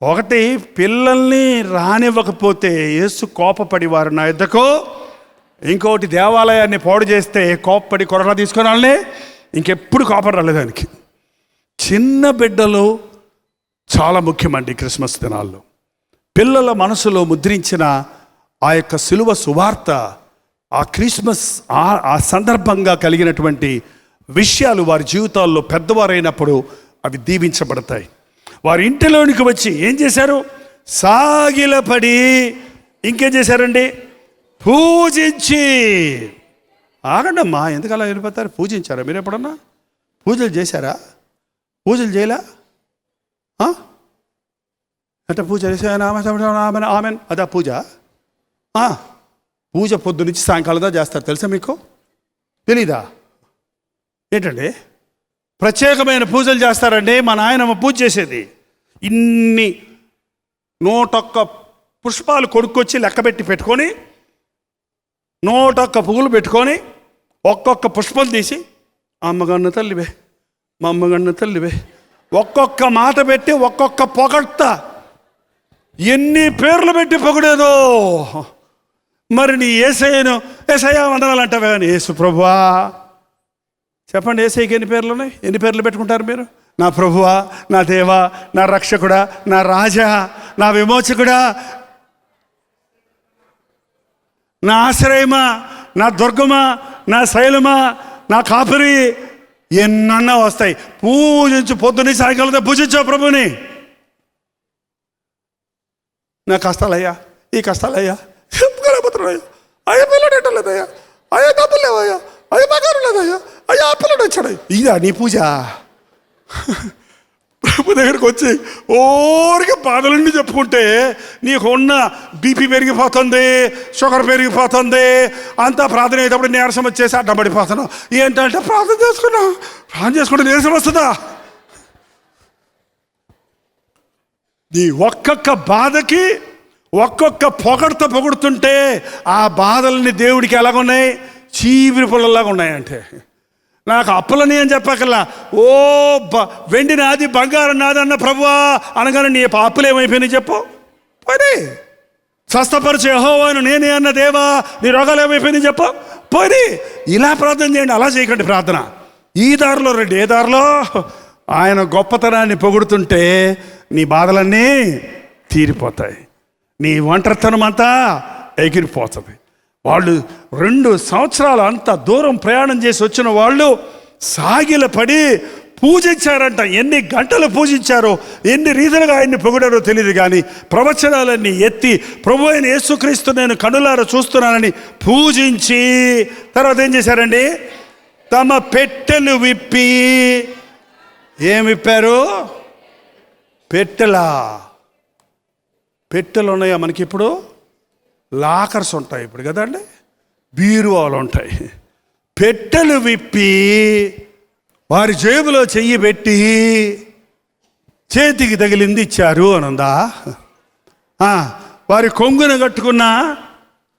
Speaker 4: ఒకటి, పిల్లల్ని రానివ్వకపోతే యేసు కోపపడి వారు నా యుద్ధకు. ఇంకోటి, దేవాలయాన్ని పాడు చేస్తే కోపపడి కొరడా తీసుకొని వాళ్ళని ఇంకెప్పుడు కోపం రాలేదానికి. చిన్న బిడ్డలు చాలా ముఖ్యమండి క్రిస్మస్ దినాల్లో. పిల్లల మనసులో ముద్రించిన ఆ యొక్క సిలువ సువార్త, ఆ క్రిస్మస్ ఆ సందర్భంగా కలిగినటువంటి విషయాలు వారి జీవితాల్లో పెద్దవారైనప్పుడు అవి దీవించబడతాయి. వారి ఇంటిలోనికి వచ్చి ఏం చేశారు? సాగిలపడి ఇంకేం చేశారండి? పూజించి. ఆగండమ్మా, ఎందుకు అలా వెళ్ళిపోతారు? పూజించారా మీరు ఎప్పుడన్నా? పూజలు చేశారా? పూజలు చేయలా? అంటే పూజ ఆమెన్ అదా పూజ. పూజ పొద్దు నుంచి సాయంకాలం దాకా చేస్తారు, తెలుసా మీకు? తెలీదా? ఏంటండి ప్రత్యేకమైన పూజలు చేస్తారండి. మా నాయనమ్మ పూజ చేసేది. ఇన్ని 101 పుష్పాలు కొడుక్కొచ్చి లెక్కబెట్టి పెట్టుకొని 101 పువ్వులు పెట్టుకొని ఒక్కొక్క పుష్పం తీసి అమ్మగన్న తల్లివే, మా అమ్మగన్న తల్లివే, ఒక్కొక్క మాట పెట్టి ఒక్కొక్క పొగడ్త, ఎన్ని పేర్లు పెట్టి పొగిడేదో. మరి నీ ఏసయ్యను ఏసయ్య వందనాలంటావే కానీ యేసు ప్రభువా చెప్పండి, ఏసయ్యకి ఎన్ని పేర్లు ఉన్నాయి? ఎన్ని పేర్లు పెట్టుకుంటారు మీరు? నా ప్రభువా, నా దేవా, నా రక్షకుడా, నా రాజా, నా విమోచకుడా, నా ఆశ్రయమా, నా దుర్గమా, నా శైలమా, నా కాపురి, ఎన్నన్నా వస్తాయి. పూజించు, పొద్దున్నీ సాయంకాలంతో పూజించావు ప్రభుని. నా కష్టాలయ్యా, ఈ కష్టాలయ్యా, చెప్పుకోలేకపోతున్నాయ్యా, అయ్యా పిల్లడేటలేదయ్యా, అయ్యా డబ్బులు లేవయ్యా, అయ్యా బంగారం లేదయ్యా, అయ్యా పిల్లడు వచ్చాడు. ఇదా నీ పూజ? ప్రభు దగ్గరికి వచ్చి ఓరికి బాధలన్నీ చెప్పుకుంటే నీకు ఉన్న బీపీ పెరిగిపోతుంది, షుగర్ పెరిగిపోతుంది, అంతా ప్రార్థన అయ్యేటప్పుడు నీరసం వచ్చేసి అడ్డం పడిపోతున్నావు. ఏంటంటే ప్రార్థన చేసుకుంటే నీరసం వస్తుందా? నీ ఒక్కొక్క బాధకి ఒక్కొక్క పొగుడుతుంటే ఆ బాధల్ని దేవుడికి ఎలాగున్నాయి? చీపిరి పుల్లలాగా ఉన్నాయంటే. నాకు అప్పులని అని చెప్పకల్లా, ఓ వెండి నాది బంగారం నాది అన్న ప్రభువా అనగానే నీ అప్పులు ఏమైపోయినాయి చెప్పు. పోయి స్వస్థపరిచే యెహోవాను నేనే అన్న దేవా నీ రోగాలు ఏమైపోయినాయి చెప్పు. పోయి ఇలా ప్రార్థన చేయండి, అలా చేయకండి ప్రార్థన. ఈ దారిలో రండి. ఏ దారిలో? ఆయన గొప్పతనాన్ని పొగుడుతుంటే నీ బాధలన్నీ తీరిపోతాయి, నీ ఒంటరితనం అంతా ఎగిరిపోతుంది. వాళ్ళు 2 సంవత్సరాలు అంత దూరం ప్రయాణం చేసి వచ్చిన వాళ్ళు సాగిలపడి పూజించారంట. ఎన్ని గంటలు పూజించారో, ఎన్ని రీతిలుగా ఆయన్ని పొగిడారో తెలియదు, కానీ ప్రవచనాలన్నీ ఎత్తి ప్రభు అయిన యేసుక్రీస్తు నేను కనులారా చూస్తున్నానని పూజించి తర్వాత ఏం చేశారండి? తమ పెట్టెలు విప్పి, ఏం విప్పారు? పెట్టెలు ఉన్నాయా మనకి? ఇప్పుడు లాకర్స్ ఉంటాయి ఇప్పుడు కదండి, బీరువాలు ఉంటాయి. పెట్టెలు విప్పి వారి జేబులో చెయ్యి పెట్టి చేతికి తగిలింది ఇచ్చారు అనుందా? వారి కొంగున కట్టుకున్న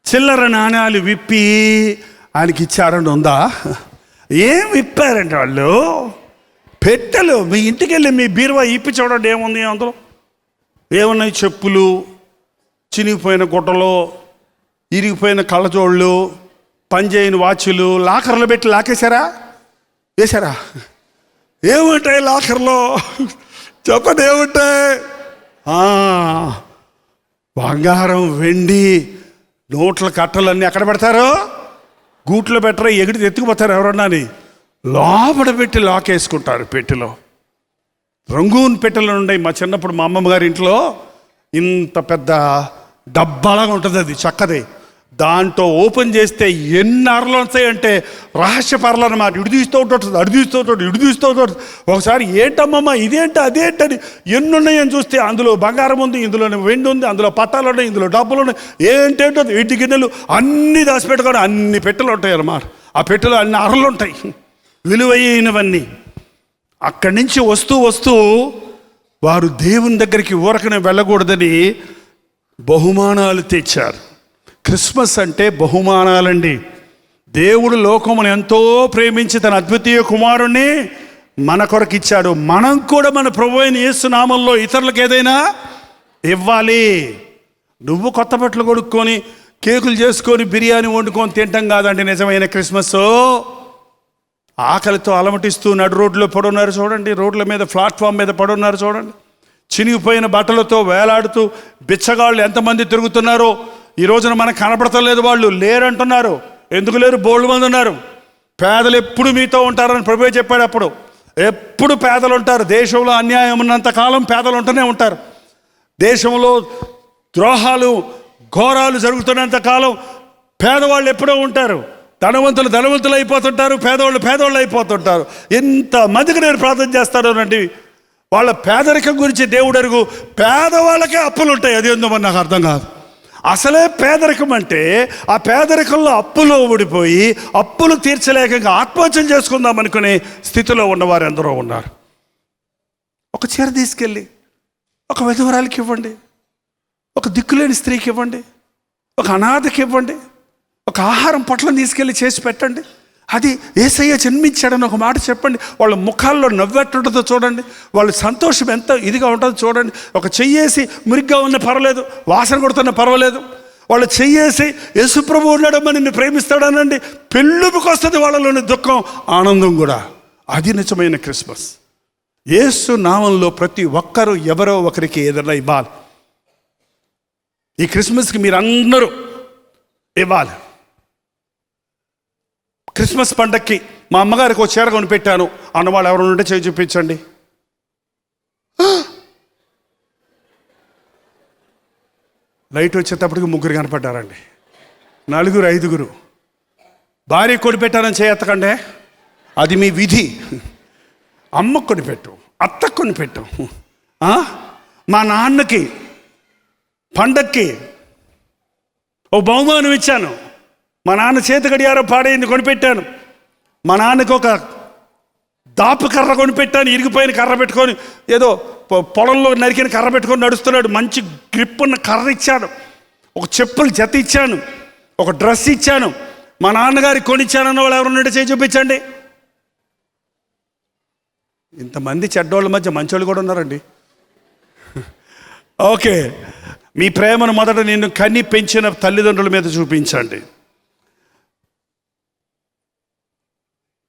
Speaker 4: చిల్లర నాణ్యాలు విప్పి ఆయనకి ఇచ్చారని ఉందా? ఏం విప్పారండి వాళ్ళు? పెట్టెలు. మీ ఇంటికి వెళ్ళి మీ బీరువా ఇప్పి చూడండి, ఏముంది అందులో? ఏమున్నాయి? చెప్పులు, చినిగిపోయిన గుట్టలు, ఇరిగిపోయిన కళ్ళజోళ్ళు, పనిచేయని వాచ్లు లాకర్లో పెట్టి లాకేశారా? వేశారా? ఏముంటాయి లాకర్లో? చెప్పండి ఏముంటాయి? బంగారం, వెండి, నోట్ల కట్టలన్నీ ఎక్కడ పెడతారు? గూట్లో పెట్టరా, ఎగిడి ఎత్తుకుపోతారు ఎవరన్నా అని. లోపల పెట్టి లాక్ వేసుకుంటారు పెట్టెలో. రంగూన్ పెట్టెలు ఉన్నాయి. మా చిన్నప్పుడు మా అమ్మమ్మ గారి ఇంట్లో ఇంత పెద్ద డబ్బాలాగా ఉంటుంది, అది చక్కది. దాంట్లో ఓపెన్ చేస్తే ఎన్ని అరలు వస్తాయంటే రహస్య పరలు అన్నమాట. ఇటు తీస్తూ ఉంటుంది, అటు తీస్తూ ఉంటుంది, ఇటు తీస్తూ ఉంటుంది. ఒకసారి ఏంటమ్మమ్మ ఇదేంటి అదేంటని ఎన్ని ఉన్నాయని చూస్తే అందులో బంగారం ఉంది, ఇందులో వెండి ఉంది, అందులో పట్టాలు ఉన్నాయి, ఇందులో డబ్బులు ఉన్నాయి, ఏంటేంటో ఇంటి గిన్నెలు అన్నీ దాచిపెట్టుకొని అన్ని పెట్టెలు ఉంటాయి అన్నమాట. ఆ పెట్టెలు అన్ని అరలు ఉంటాయి, విలువైనవన్నీ. అక్కడి నుంచి వస్తూ వారు దేవుని దగ్గరికి ఊరకనే వెళ్ళకూడదని బహుమానాలు తెచ్చారు. క్రిస్మస్ అంటే బహుమానాలండి. దేవుడు లోకమును ఎంతో ప్రేమించి తన అద్వితీయ కుమారుణ్ణి మన కొరకు ఇచ్చాడు. మనం కూడా మన ప్రభు అయిన యేసు నామంలో ఇతరులకు ఏదైనా ఇవ్వాలి. నువ్వు కొత్త బట్టలు కొనుక్కొని కేకులు చేసుకొని బిర్యానీ వండుకొని తింటాం కాదండి నిజమైన క్రిస్మస్. ఆకలితో అలమటిస్తూ నడు రోడ్లో పడున్నారు చూడండి, రోడ్ల మీద ప్లాట్ఫామ్ మీద పడున్నారు చూడండి, చినిగిపోయిన బట్టలతో వేలాడుతూ బిచ్చగాళ్ళు ఎంతమంది తిరుగుతున్నారో. ఈ రోజున మనకు కనపడతలేదు, వాళ్ళు లేరంటున్నారు. ఎందుకు లేరు? బోల్డ్ మంది ఉన్నారు. పేదలు ఎప్పుడు మీతో ఉంటారని ప్రభువే చెప్పాడు. అప్పుడు ఎప్పుడు పేదలు ఉంటారు. దేశంలో అన్యాయం ఉన్నంత కాలం పేదలు ఉంటూనే ఉంటారు. దేశంలో ద్రోహాలు ఘోరాలు జరుగుతున్నంత కాలం పేదవాళ్ళు ఎప్పుడూ ఉంటారు. ధనవంతులు అయిపోతుంటారు, పేదవాళ్ళు అయిపోతుంటారు. ఎంతమందికి నేను ప్రార్థన చేస్తాను అండి. వాళ్ళ పేదరికం గురించి దేవుడు అరుగు. పేదవాళ్ళకే అప్పులు ఉంటాయి, అదేందో మరి నాకు అర్థం కాదు. అసలే పేదరికం అంటే ఆ పేదరికంలో అప్పులో ఊడిపోయి అప్పులు తీర్చలేక ఆత్మహత్యం చేసుకుందాం అనుకునే స్థితిలో ఉన్నవారు ఎందరో ఉన్నారు. ఒక చీర తీసుకెళ్ళి ఒక విధవరాలకి ఇవ్వండి, ఒక దిక్కులేని స్త్రీకి ఇవ్వండి, ఒక అనాథకి ఇవ్వండి, ఒక ఆహారం పొట్లను తీసుకెళ్ళి చేసి పెట్టండి. అది యేసయ్య జన్మించాడని ఒక మాట చెప్పండి. వాళ్ళ ముఖాల్లో నవ్వెట్టుంటుందో చూడండి, వాళ్ళ సంతోషం ఎంత ఇదిగా ఉంటుందో చూడండి. ఒక చెయ్యేసి మురిగ్గా ఉన్న పర్వాలేదు, వాసన కొడుతున్న పర్వాలేదు, వాళ్ళు చెయ్యేసి యేసుప్రభు ఉన్నాడమ్మా నిన్ను ప్రేమిస్తాడనండి, పెళ్ళుపుకి వస్తుంది వాళ్ళలోని దుఃఖం, ఆనందం కూడా. అది నిజమైన క్రిస్మస్. యేసు నామంలో ప్రతి ఒక్కరూ ఎవరో ఒకరికి ఏదైనా ఇవ్వాలి. ఈ క్రిస్మస్కి మీరందరూ ఇవ్వాలి. క్రిస్మస్ పండక్కి మా అమ్మగారికి ఒక చీర కొనిపెట్టాను అన్నవాళ్ళు ఎవరు ఉంటే చేయి చూపించండి. లైట్ వచ్చేటప్పటికి 3 కనపడ్డారండి, 4, 5. భార్య కొనిపెట్టానని చేయత్తకండే, అది మీ విధి. అమ్మకు కొనిపెట్టు, అత్తకు కొనిపెట్టు. మా నాన్నకి పండక్కి ఓ బహుమానం ఇచ్చాను. మా నాన్న చేతి గడియారం పాడైంది, కొనిపెట్టాను. మా నాన్నకి ఒక దాపు కర్ర కొనిపెట్టాను, ఇరిగిపోయిన కర్ర పెట్టుకొని, ఏదో పొలంలో నరికిన కర్ర పెట్టుకొని నడుస్తున్నాడు, మంచి గ్రిప్ ఉన్న కర్ర ఇచ్చాను. ఒక చెప్పులు జత ఇచ్చాను, ఒక డ్రెస్ ఇచ్చాను. మా నాన్నగారికి కొనిచ్చానన్న వాళ్ళు ఎవరున్నట్టు చేయి చూపించండి. ఇంతమంది చెడ్డోళ్ళ మధ్య మంచోళ్ళు కూడా ఉన్నారండి. ఓకే, మీ ప్రేమను మొదట నిన్ను కన్ని పెంచిన తల్లిదండ్రుల మీద చూపించండి.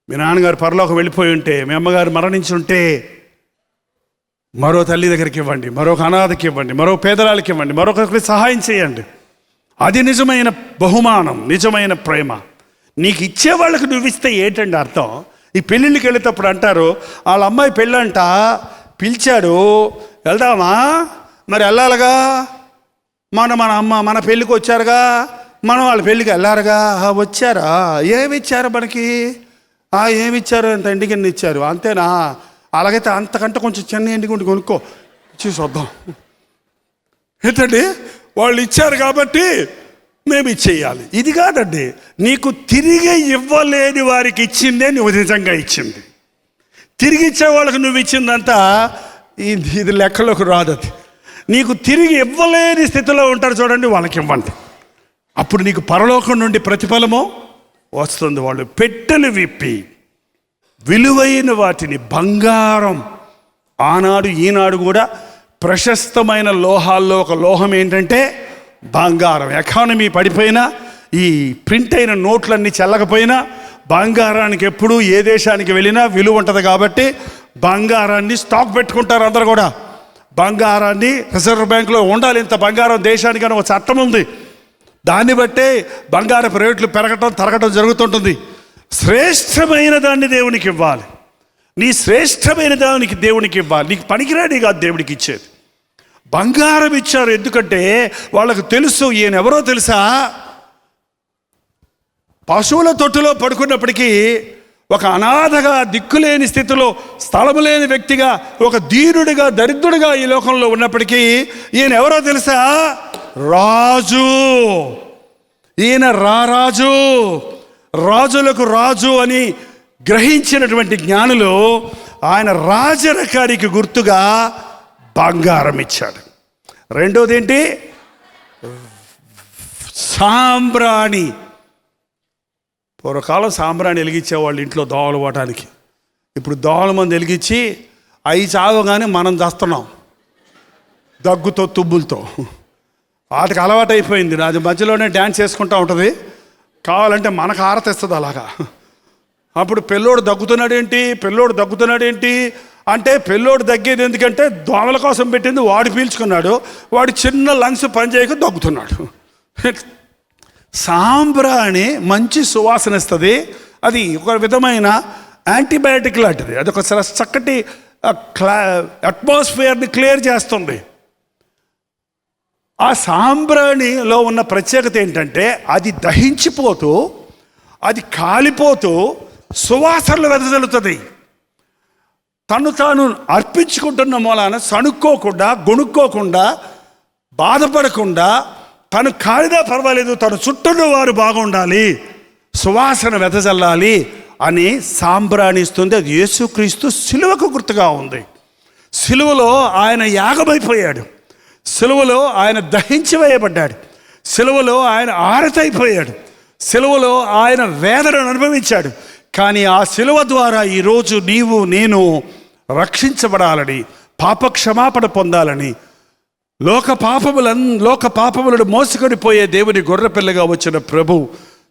Speaker 4: మీ నాన్నగారు పరలోకి వెళ్ళిపోయి ఉంటే, మీ అమ్మగారు మరణించి ఉంటే, మరో తల్లి దగ్గరికి ఇవ్వండి, మరొక అనాథకి ఇవ్వండి, మరో పేదరాలకి ఇవ్వండి, మరొకరికి సహాయం చేయండి. అది నిజమైన బహుమానం, నిజమైన ప్రేమ. నీకు ఇచ్చే వాళ్ళకి నువ్వు ఇస్తే ఏంటండి అర్థం? ఈ పెళ్ళిళ్ళకి వెళ్ళేటప్పుడు అంటారు, వాళ్ళ అమ్మాయి పెళ్ళంట పిలిచాడు, వెళ్దామా? మరి వెళ్ళాలిగా, మన పెళ్ళికి వచ్చారుగా, మనం వాళ్ళ పెళ్ళికి వెళ్ళారుగా. వచ్చారా? ఏమి ఇచ్చారు మనకి? ఏమి ఇచ్చారు? అంత ఎండిగిన్నె ఇచ్చారు, అంతేనా? అలాగైతే అంతకంటే కొంచెం చిన్న ఎండిగుండి కొనుక్కో, చూసి వద్దాం. ఏంటండి, వాళ్ళు ఇచ్చారు కాబట్టి మేము ఇచ్చేయాలి. ఇది కాదండి, నీకు తిరిగి ఇవ్వలేని వారికి ఇచ్చిందే నువ్వు నిజంగా ఇచ్చింది. తిరిగి ఇచ్చే వాళ్ళకి నువ్వు ఇచ్చిందంతా ఇది లెక్కలోకి రాదు. అది నీకు తిరిగి ఇవ్వలేని స్థితిలో ఉంటారు చూడండి, వాళ్ళకి ఇవ్వండి. అప్పుడు నీకు పరలోకం నుండి ప్రతిఫలము వస్తుంది. వాళ్ళు పెట్టెలు విప్పి విలువైన వాటిని, బంగారం, ఆనాడు ఈనాడు కూడా ప్రశస్తమైన లోహాల్లో ఒక లోహం ఏంటంటే బంగారం. ఎకానమీ పడిపోయినా, ఈ ప్రింట్ అయిన నోట్లన్నీ చెల్లకపోయినా, బంగారానికి ఎప్పుడూ ఏ దేశానికి వెళ్ళినా విలువ ఉంటుంది. కాబట్టి బంగారాన్ని స్టాక్ పెట్టుకుంటారు అందరు కూడా. బంగారాన్ని రిజర్వ్ బ్యాంకులో ఉండాలి, ఇంత బంగారం దేశానికి అని ఒక చట్టం ఉంది. దాన్ని బట్టే బంగారపు రేట్లు పెరగటం తరగటం జరుగుతుంటుంది. శ్రేష్టమైన దాన్ని దేవునికి ఇవ్వాలి. నీ శ్రేష్టమైన దానికి దేవునికి ఇవ్వాలి. నీకు పనికిరాని కాదు దేవుడికి ఇచ్చేది. బంగారం ఇచ్చారు ఎందుకంటే వాళ్ళకు తెలుసు, ఈయన ఎవరో తెలుసా? పశువుల తొట్టులో పడుకున్నప్పటికీ ఒక అనాథగా, దిక్కులేని స్థితిలో, స్థలము లేని వ్యక్తిగా, ఒక దీనుడిగా, దరిద్రుడిగా ఈ లోకంలో ఉన్నప్పటికీ ఈయన ఎవరో తెలుసా? రాజు. ఈయన రారాజు, రాజులకు రాజు అని గ్రహించినటువంటి జ్ఞానులు ఆయన రాజరకానికి గుర్తుగా బంగారం ఇచ్చాడు. రెండోది ఏంటి? సాంబ్రాణి. పూర్వకాలం సాంబ్రాణి వెలిగించేవాళ్ళు ఇంట్లో దోవలు పోవటానికి. ఇప్పుడు దోవల మంది వెలిగించి అవి చావగానే మనం చేస్తున్నాం దగ్గుతో, తుబ్బులతో. వాటికి అలవాటు అయిపోయింది. అది మధ్యలోనే డ్యాన్స్ చేసుకుంటూ ఉంటుంది, కావాలంటే మనకు ఆరతిస్తుంది అలాగా. అప్పుడు పెళ్ళోడు దగ్గుతున్నాడేంటి అంటే పెళ్ళోడు దగ్గేది ఎందుకంటే దోమల కోసం పెట్టింది వాడు పీల్చుకున్నాడు, వాడు చిన్న లంగ్స్ పనిచేయక దగ్గుతున్నాడు. సాంబ్రాణి మంచి సువాసన ఇస్తుంది. అది ఒక విధమైన యాంటీబయాటిక్ లాంటిది. అది ఒక చక్కటి అట్మాస్ఫియర్ని క్లియర్ చేస్తుంది. ఆ సాంబ్రాణిలో ఉన్న ప్రత్యేకత ఏంటంటే అది దహించిపోతూ, అది కాలిపోతూ సువాసనలు వెదజల్లుతుంది. తను తాను అర్పించుకుంటున్న మూలాన సణుక్కోకుండా గొణుక్కోకుండా బాధపడకుండా తను కాలినా పర్వాలేదు, తను చుట్టూన్న వారు బాగుండాలి, సువాసన వెదజల్లాలి అని సాంబ్రాణిస్తుంది. అది యేసుక్రీస్తు సిలువకు గుర్తుగా ఉంది. సిలువలో ఆయన యాగమైపోయాడు, సిలువలో ఆయన దహించి వేయబడ్డాడు, సిలువలో ఆయన ఆరతైపోయాడు, సిలువలో ఆయన వేదనను అనుభవించాడు. కానీ ఆ సిలువ ద్వారా ఈరోజు నీవు నేను రక్షించబడాలని, పాప క్షమాపణ పొందాలని, లోక పాపములను మోసుకొని పోయే దేవుని గొర్రెపిల్లగా వచ్చిన ప్రభు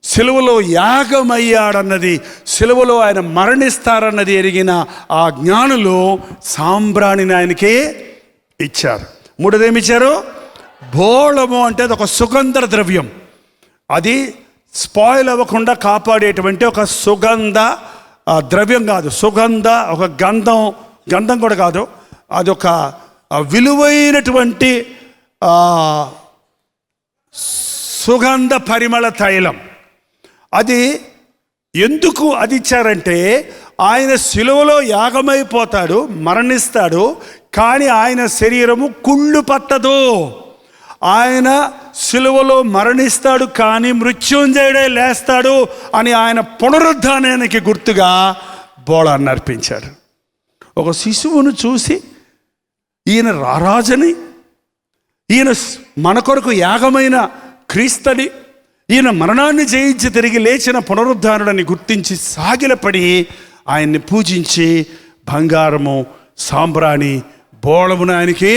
Speaker 4: సిలువలో యాగమయ్యాడన్నది, సిలువలో ఆయన మరణిస్తారన్నది ఎరిగిన ఆ జ్ఞానులు సాంబ్రాణిని ఆయనకే ఇచ్చారు. మూడోదేమిచ్చారు? బోళము అంటే అది ఒక సుగంధ ద్రవ్యం. అది స్పాయిల్ అవ్వకుండా కాపాడేటువంటి ఒక సుగంధ ద్రవ్యం కాదు, సుగంధ ఒక గంధం కూడా కాదు, అదొక విలువైనటువంటి సుగంధ పరిమళ తైలం. అది ఎందుకు అది ఇచ్చారంటే ఆయన సిలువలో యాగమైపోతాడు, మరణిస్తాడు, కానీ ఆయన శరీరము కుళ్ళు పట్టదు. ఆయన సిలువలో మరణిస్తాడు కానీ మృత్యుంజయుడే లేస్తాడు అని ఆయన పునరుద్ధానానికి గుర్తుగా బోళాన్ని అర్పించారు. ఒక శిశువును చూసి ఈయన రారాజని, ఈయన మన కొరకు యాగమైన క్రీస్తుని, ఈయన మరణాన్ని జయించి తిరిగి లేచిన పునరుద్ధారుడని గుర్తించి సాగిలపడి ఆయన్ని పూజించి బంగారము, సాంబ్రాణి, బోళమును ఆయనకి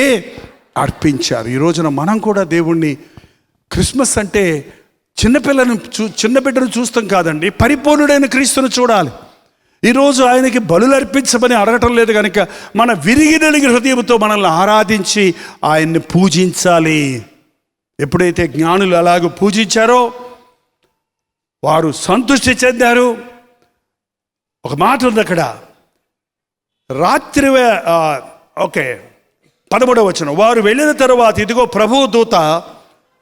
Speaker 4: అర్పించారు. ఈ రోజున మనం కూడా దేవుణ్ణి క్రిస్మస్ అంటే చిన్న బిడ్డను చూస్తాం కాదండి, పరిపూర్ణుడైన క్రీస్తును చూడాలి. ఈరోజు ఆయనకి బలులు అర్పించమని అడగటం లేదు కనుక మన విరిగి నలిగిన హృదయంతో మనల్ని ఆరాధించి ఆయన్ని పూజించాలి. ఎప్పుడైతే జ్ఞానులు అలాగూ పూజించారో వారు సంతృష్టి చెందారు. ఒక మాట ఉంది అక్కడ, రాత్రి 13వ వచనం, వారు వెళ్ళిన తరువాత ఇదిగో ప్రభువు దూత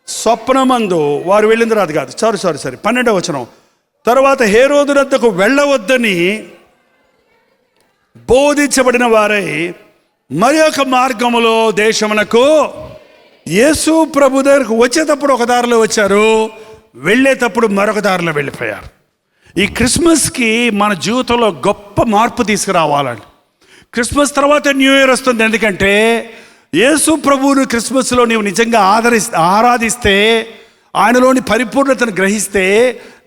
Speaker 4: స్వప్నమందు, వారు వెళ్ళిన తర్వాత కాదు, సారీ 12వ వచనం, తరువాత హేరోదునద్దకు వెళ్ళవద్దని బోధించబడిన వారై మరి ఒక మార్గములో దేశమునకు యేసు ప్రభు దగ్గరకు వచ్చేటప్పుడు ఒక దారిలో వచ్చారు, వెళ్ళేటప్పుడు మరొక దారిలో వెళ్ళిపోయారు. ఈ క్రిస్మస్కి మన జీవితంలో గొప్ప మార్పు తీసుకురావాలండి. క్రిస్మస్ తర్వాత న్యూ ఇయర్ వస్తుంది. ఎందుకంటే యేసు ప్రభువును క్రిస్మస్లో నీవు నిజంగా ఆరాధిస్తే, ఆయనలోని పరిపూర్ణతను గ్రహిస్తే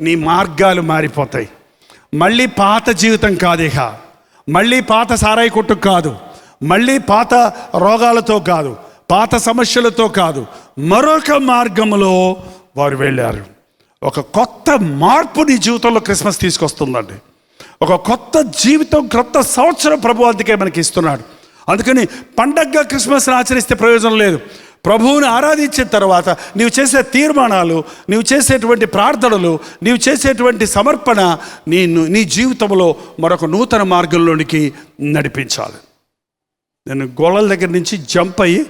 Speaker 4: నీ మార్గాలు మారిపోతాయి. మళ్ళీ పాత జీవితం కాదు, ఇక మళ్ళీ పాత సారాయి కొట్టుకు కాదు, మళ్ళీ పాత రోగాలతో కాదు, పాత సమస్యలతో కాదు, మరొక మార్గంలో వారు వెళ్ళారు. ఒక కొత్త మార్పు నీ జీవితంలో క్రిస్మస్ తీసుకొస్తుందండి. ఒక కొత్త జీవితం, కొత్త సంవత్సరం ప్రభు అందుకే మనకి ఇస్తున్నాడు. అందుకని పండగగా క్రిస్మస్ని ఆచరిస్తే ప్రయోజనం లేదు. ప్రభువుని ఆరాధించిన తర్వాత నీవు చేసే తీర్మానాలు, నీవు చేసేటువంటి ప్రార్థనలు, నీవు చేసేటువంటి సమర్పణ నీ జీవితంలో మరొక నూతన మార్గంలోనికి నడిపించాలి. నేను గోళల దగ్గర నుంచి జంప్ అయ్యి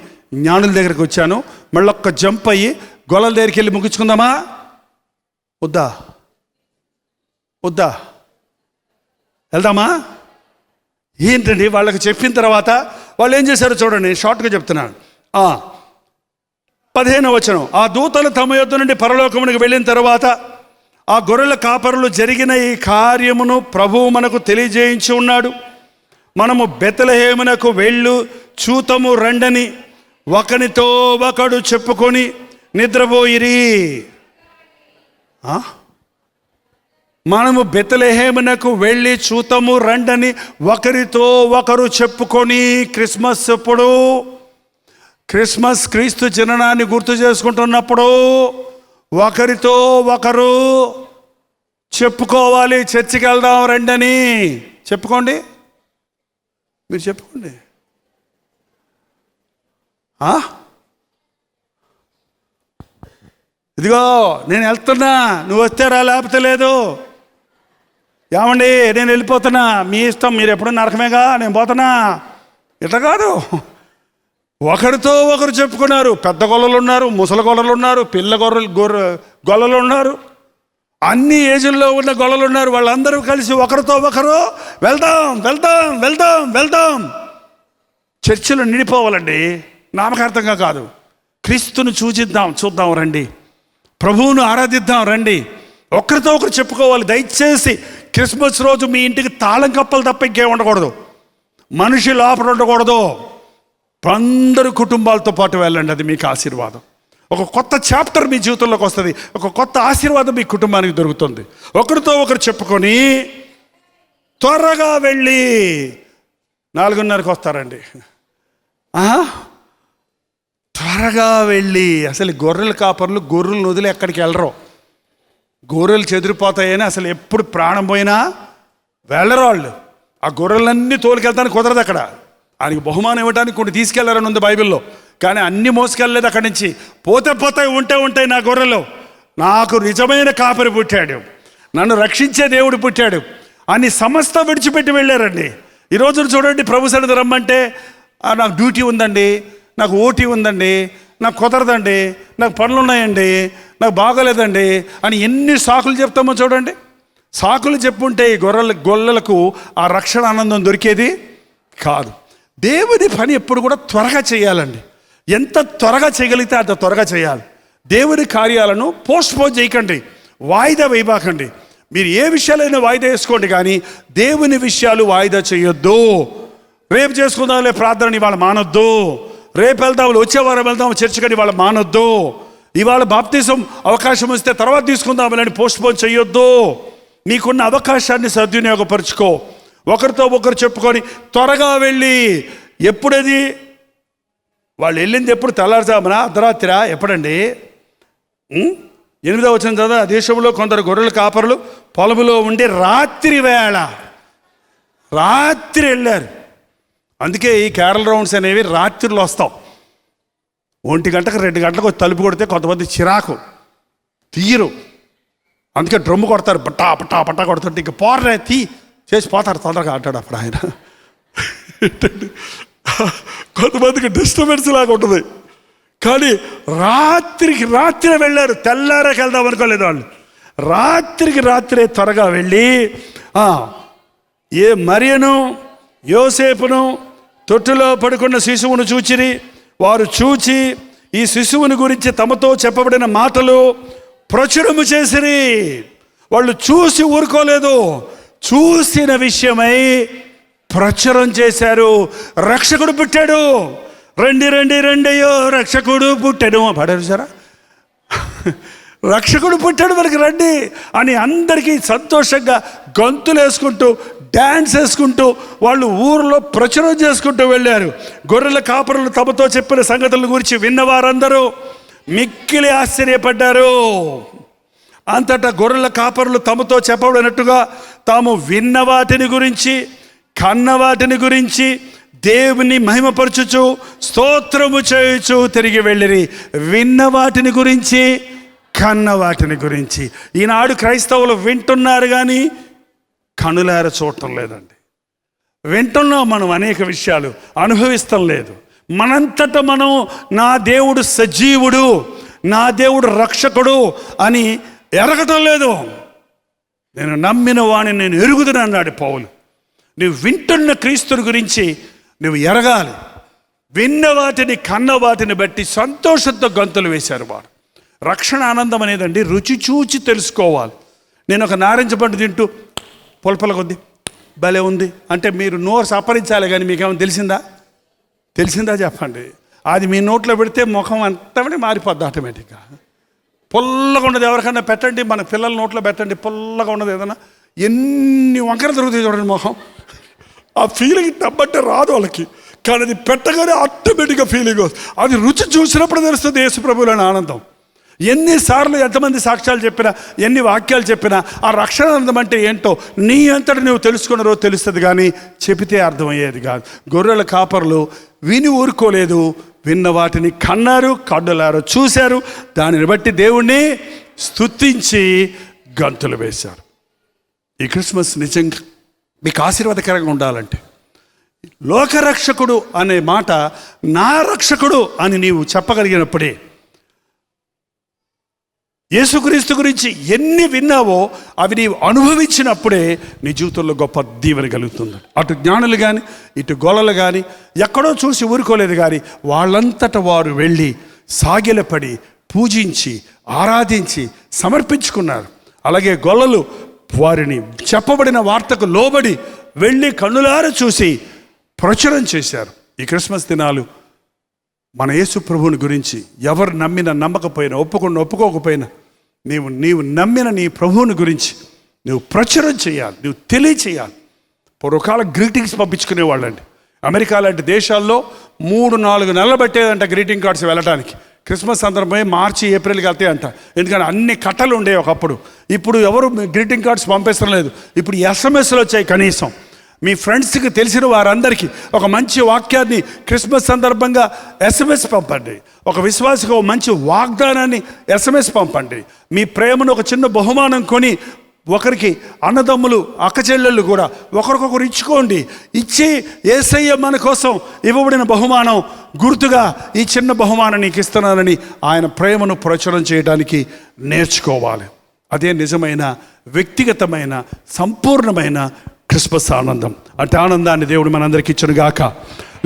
Speaker 4: జ్ఞానుల దగ్గరికి వచ్చాను. మళ్ళొక్క జంప్ అయ్యి గోళల దగ్గరికి వెళ్ళి ముగించుకుందామా? వద్దా వెళ్దామా? ఏంటండి వాళ్ళకి చెప్పిన తర్వాత వాళ్ళు ఏం చేశారో చూడండి, షార్ట్గా చెప్తున్నాను. 15వ వచనం, ఆ దూతలు తమ యొద్ద నుండి పరలోకమునికి వెళ్ళిన తర్వాత ఆ గొర్రెల కాపరులు జరిగిన ఈ కార్యమును ప్రభువు మనకు తెలియజేయించి ఉన్నాడు. మనము బెత్లెహేమునకు వెళ్ళు చూతము రండని ఒకనితో ఒకడు చెప్పుకొని నిద్రపోయిరి. మనము బెత్లెహేమునకు వెళ్ళి చూతము రండని ఒకరితో ఒకరు చెప్పుకొని, క్రిస్మస్ ఎప్పుడు? క్రిస్మస్ క్రీస్తు జననాన్ని గుర్తు చేసుకుంటున్నప్పుడు ఒకరితో ఒకరు చెప్పుకోవాలి. చర్చికి వెళ్దాం రండని చెప్పుకోండి, మీరు చెప్పుకోండి. ఇదిగో నేను వెళ్తున్నా, నువ్వు వస్తే రా, లేకపోతే లేదు. ఏమండి నేను వెళ్ళిపోతున్నా, మీ ఇష్టం, మీరు ఎప్పుడు నరకమేగా, నేను పోతున్నా. ఇట్లా కాదు, ఒకరితో ఒకరు చెప్పుకున్నారు. పెద్ద గొల్లలు ఉన్నారు, ముసలి గొల్లలు ఉన్నారు, పిల్ల గొల్లలు ఉన్నారు. అన్ని ఏజుల్లో ఉన్న గొల్లలు ఉన్నారు. వాళ్ళందరూ కలిసి ఒకరితో ఒకరు వెళ్దాం వెళ్దాం వెళ్దాం వెళ్దాం. చర్చిలు నిండిపోవాలండి, నామకార్థంగా కాదు. క్రీస్తును చూద్దాం రండి, ప్రభువును ఆరాధిద్దాం రండి. ఒకరితో ఒకరు చెప్పుకోవాలి. దయచేసి క్రిస్మస్ రోజు మీ ఇంటికి తాళం కప్పలు తప్ప ఇంకేం ఉండకూడదు, మనిషి లోపల ఉండకూడదు. అందరూ కుటుంబాలతో పాటు వెళ్ళండి, అది మీకు ఆశీర్వాదం. ఒక కొత్త చాప్టర్ మీ జీవితంలోకి వస్తుంది, ఒక కొత్త ఆశీర్వాదం మీ కుటుంబానికి దొరుకుతుంది. ఒకరితో ఒకరు చెప్పుకొని త్వరగా వెళ్ళి 4:30కి వస్తారండి. త్వరగా వెళ్ళి, అసలు గొర్రెల కాపర్లు గొర్రెలను వదిలి ఎక్కడికి వెళ్ళరు. గొర్రెలు చెదిరిపోతాయని అసలు ఎప్పుడు ప్రాణం పోయినా వెళ్ళరు వాళ్ళు. ఆ గొర్రెలన్నీ తోలుకెళ్తానికి కుదరదు. అక్కడ ఆయనకి బహుమానం ఇవ్వడానికి కొన్ని తీసుకెళ్లారని ఉంది బైబిల్లో, కానీ అన్ని మోసుకెళ్ళలేదు అక్కడి నుంచి. పోతాయి ఉంటాయి నా గొర్రెలు. నాకు నిజమైన కాపరి పుట్టాడు, నన్ను రక్షించే దేవుడు పుట్టాడు అని సమస్త విడిచిపెట్టి వెళ్ళారండి. ఈరోజు చూడండి, ప్రభు సన్నిధి రమ్మంటే నాకు డ్యూటీ ఉందండి, నాకు ఓటీ ఉందండి, నాకు కుదరదండి, నాకు పనులు ఉన్నాయండి, నాకు బాగోలేదండి అని ఎన్ని సాకులు చెప్తామో చూడండి. సాకులు చెప్పుంటే ఈ గొర్రెలకు ఆ రక్షణ ఆనందం దొరికేది కాదు. దేవుని పని ఎప్పుడు కూడా త్వరగా చేయాలండి. ఎంత త్వరగా చేయగలిగితే అంత త్వరగా చేయాలి. దేవుని కార్యాలను పోస్ట్పోన్ చేయకండి, వాయిదా వేయబాకండి. మీరు ఏ విషయాలైనా వాయిదా వేసుకోండి, కానీ దేవుని విషయాలు వాయిదా చేయొద్దు. రేపు చేసుకుందాంలే ప్రార్థనని ఇవాళ మానొద్దు, రేపు వెళ్దాం వచ్చే వారం వెళ్దాం చర్చ్ కానీ ఇవాళ మానొద్దు, ఇవాళ బాప్తిజం అవకాశం వస్తే తర్వాత తీసుకుందామని పోస్ట్పోన్ చేయొద్దు. నీకున్న అవకాశాన్ని సద్వినియోగపరుచుకో. ఒకరితో ఒకరు చెప్పుకొని త్వరగా వెళ్ళి, ఎప్పుడది వాళ్ళు వెళ్ళింది ఎప్పుడు? తెల్లారుజామున, అర్ధరాత్రి, ఎప్పుడండి? 8వ వచనం చదువు. ఆ దేశంలో కొందరు గొర్రెల కాపరులు పొలములో ఉండి రాత్రి వెళ్ళారు. అందుకే ఈ క్యారల్ రౌండ్స్ అనేవి రాత్రిలో వస్తాం. 1 గంటకు 2 గంటలకు తలుపు కొడితే కొంతమంది చిరాకు తీయరు, అందుకే డ్రమ్ము కొడతారు, పట్టా పట్టా పట్టా కొడుతుంటే ఇంక పోర్రే తీ చేసి పోతారు తొందరగా అంటాడు అప్పుడు ఆయన. కొంతమందికి డిస్టర్బెన్స్ లాగా ఉంటుంది. కానీ రాత్రి వెళ్ళారు, తెల్లారాకి వెళ్దాం అనుకోలేదు వాళ్ళు. రాత్రే త్వరగా వెళ్ళి మరియను యోసేపును తొట్టులో పడుకున్న శిశువును చూచిరి. వారు చూచి ఈ శిశువుని గురించి తమతో చెప్పబడిన మాటలు ప్రచురము చేసిరి. వాళ్ళు చూసి ఊరుకోలేదు, చూసిన విషయమై ప్రచురం చేశారు. రక్షకుడు పుట్టాడు, రండయ్యో రక్షకుడు పుట్టాడు పడారు సారా, రక్షకుడు పుట్టాడు మనకి రండి అని అందరికీ సంతోషంగా గంతులు వేసుకుంటూ డ్యాన్స్ వేసుకుంటూ వాళ్ళు ఊరిలో ప్రచురం చేసుకుంటూ వెళ్ళారు. గొర్రెల కాపరులు తమతో చెప్పిన సంగతుల గురించి విన్నవారందరూ మిక్కిలి ఆశ్చర్యపడ్డారు. అంతటా గొర్రెల కాపరులు తమతో చెప్పబడినట్టుగా తాము విన్న వాటిని గురించి కన్న వాటిని గురించి దేవుని మహిమపరచుచు స్తోత్రము చేయుచు తిరిగి వెళ్ళిరి. విన్న వాటిని గురించి కన్న వాటిని గురించి. ఈనాడు క్రైస్తవులు వింటున్నారు కానీ కనులార చూడటం లేదండి. వింటున్నాం మనం, అనేక విషయాలు అనుభవిస్తాం లేదు. మనంతట మనం నా దేవుడు సజీవుడు, నా దేవుడు రక్షకుడు అని ఎరగటం లేదు. నేను నమ్మిన వాడిని నేను ఎరుగుదును అన్నాడు పౌలు. నువ్వు వింటున్న క్రీస్తుని గురించి నువ్వు ఎరగాలి. విన్న వాటిని కన్న వాటిని బట్టి సంతోషంతో గంతులు వేశారు వారు. రక్షణ ఆనందం అనేదండి రుచి చూచి తెలుసుకోవాలి. నేను ఒక నారింజ పండు తింటూ పొలపలగా ఉంది, భలే ఉంది అంటే మీరు నోరు సపరించాలి, కానీ మీకేమైనా తెలిసిందా చెప్పండి. అది మీ నోట్లో పెడితే ముఖం అంతా మారిపోద్ది ఆటోమేటిక్గా. పొల్లగా ఉన్నది ఎవరికైనా పెట్టండి, మన పిల్లల నోట్లో పెట్టండి, పొల్లగా ఉన్నది ఏదైనా, ఎన్ని వంకర దొరుకుతాయి చూడండి ముఖం. ఆ ఫీలింగ్ నమ్మంటే రాదు వాళ్ళకి, కానీ అది పెట్టగానే ఆటోమేటిక్గా ఫీలింగ్ వస్తుంది. అది రుచి చూసినప్పుడు తెలుస్తుంది యేసు ప్రభువులోని ఆనందం. ఎన్నిసార్లు ఎంతమంది సాక్ష్యాలు చెప్పినా, ఎన్ని వాక్యాలు చెప్పినా ఆ రక్షణ ఆనందం అంటే ఏంటో నీ అంతటి నువ్వు తెలుసుకున్న రోజు తెలుస్తుంది, కానీ చెబితే అర్థమయ్యేది కాదు. గొర్రెల కాపర్లు విని ఊరుకోలేదు, విన్న వాటిని కన్నారు, కన్నులారో చూశారు. దానిని బట్టి దేవుణ్ణి స్తుతించి గంతులు వేశారు. ఈ క్రిస్మస్ నిజంగా మీకు ఆశీర్వాదకరంగా ఉండాలంటే లోకరక్షకుడు అనే మాట నా రక్షకుడు అని నీవు చెప్పగలిగినప్పుడే యేసుక్రీస్తు గురించి ఎన్ని విన్నావో అవి నీవు అనుభవించినప్పుడే నీ జీవితంలో గొప్ప దీవెన కలుగుతుంది. అటు జ్ఞానులు కానీ ఇటు గొల్లలు కానీ ఎక్కడో చూసి ఊరుకోలేదు, కానీ వాళ్ళంతట వారు వెళ్ళి సాగిలపడి పూజించి ఆరాధించి సమర్పించుకున్నారు. అలాగే గొల్లలు వారిని చెప్పబడిన వార్తకు లోబడి వెళ్ళి కన్నులారా చూసి ప్రచురం చేశారు. ఈ క్రిస్మస్ దినాలు మన యేసు ప్రభువుని గురించి ఎవరు నమ్మినా నమ్మకపోయినా ఒప్పుకోకపోయినా నీవు నమ్మిన నీ ప్రభువుని గురించి నువ్వు ప్రచురం చేయాలి, నువ్వు తెలియచేయాలి. పూర్వకాల గ్రీటింగ్స్ పంపించుకునేవాళ్ళండి. అమెరికా లాంటి దేశాల్లో 3-4 నెలలు పట్టేదంట గ్రీటింగ్ కార్డ్స్ వెళ్ళడానికి. క్రిస్మస్ సందర్భమే మార్చి ఏప్రిల్కి వెళ్తాయి అంట. ఎందుకంటే అన్ని కట్టలు ఉండేవి ఒకప్పుడు. ఇప్పుడు ఎవరు గ్రీటింగ్ కార్డ్స్ పంపిస్తడం లేదు. ఇప్పుడు ఎస్ఎంఎస్లు వచ్చాయి. కనీసం మీ ఫ్రెండ్స్కి తెలిసిన వారందరికీ ఒక మంచి వాక్యాన్ని క్రిస్మస్ సందర్భంగా ఎస్ఎంఎస్ పంపండి. ఒక విశ్వాసకు ఒక మంచి వాగ్దానాన్ని ఎస్ఎంఎస్ పంపండి. మీ ప్రేమను ఒక చిన్న బహుమానం కొని ఒకరికి అన్నదమ్ములు అక్కచెల్లెళ్ళు కూడా ఒకరికొకరు ఇచ్చుకోండి. ఇచ్చి యేసయ్య మన కోసం ఇవ్వబడిన బహుమానం గుర్తుగా ఈ చిన్న బహుమానం నీకు ఇస్తున్నానని ఆయన ప్రేమను ప్రచురం చేయడానికి నేర్చుకోవాలి. అదే నిజమైన వ్యక్తిగతమైన సంపూర్ణమైన క్రిస్మస్ ఆనందం. అంటే ఆనందాన్ని దేవుడు మనందరికీ ఇచ్చును గాక.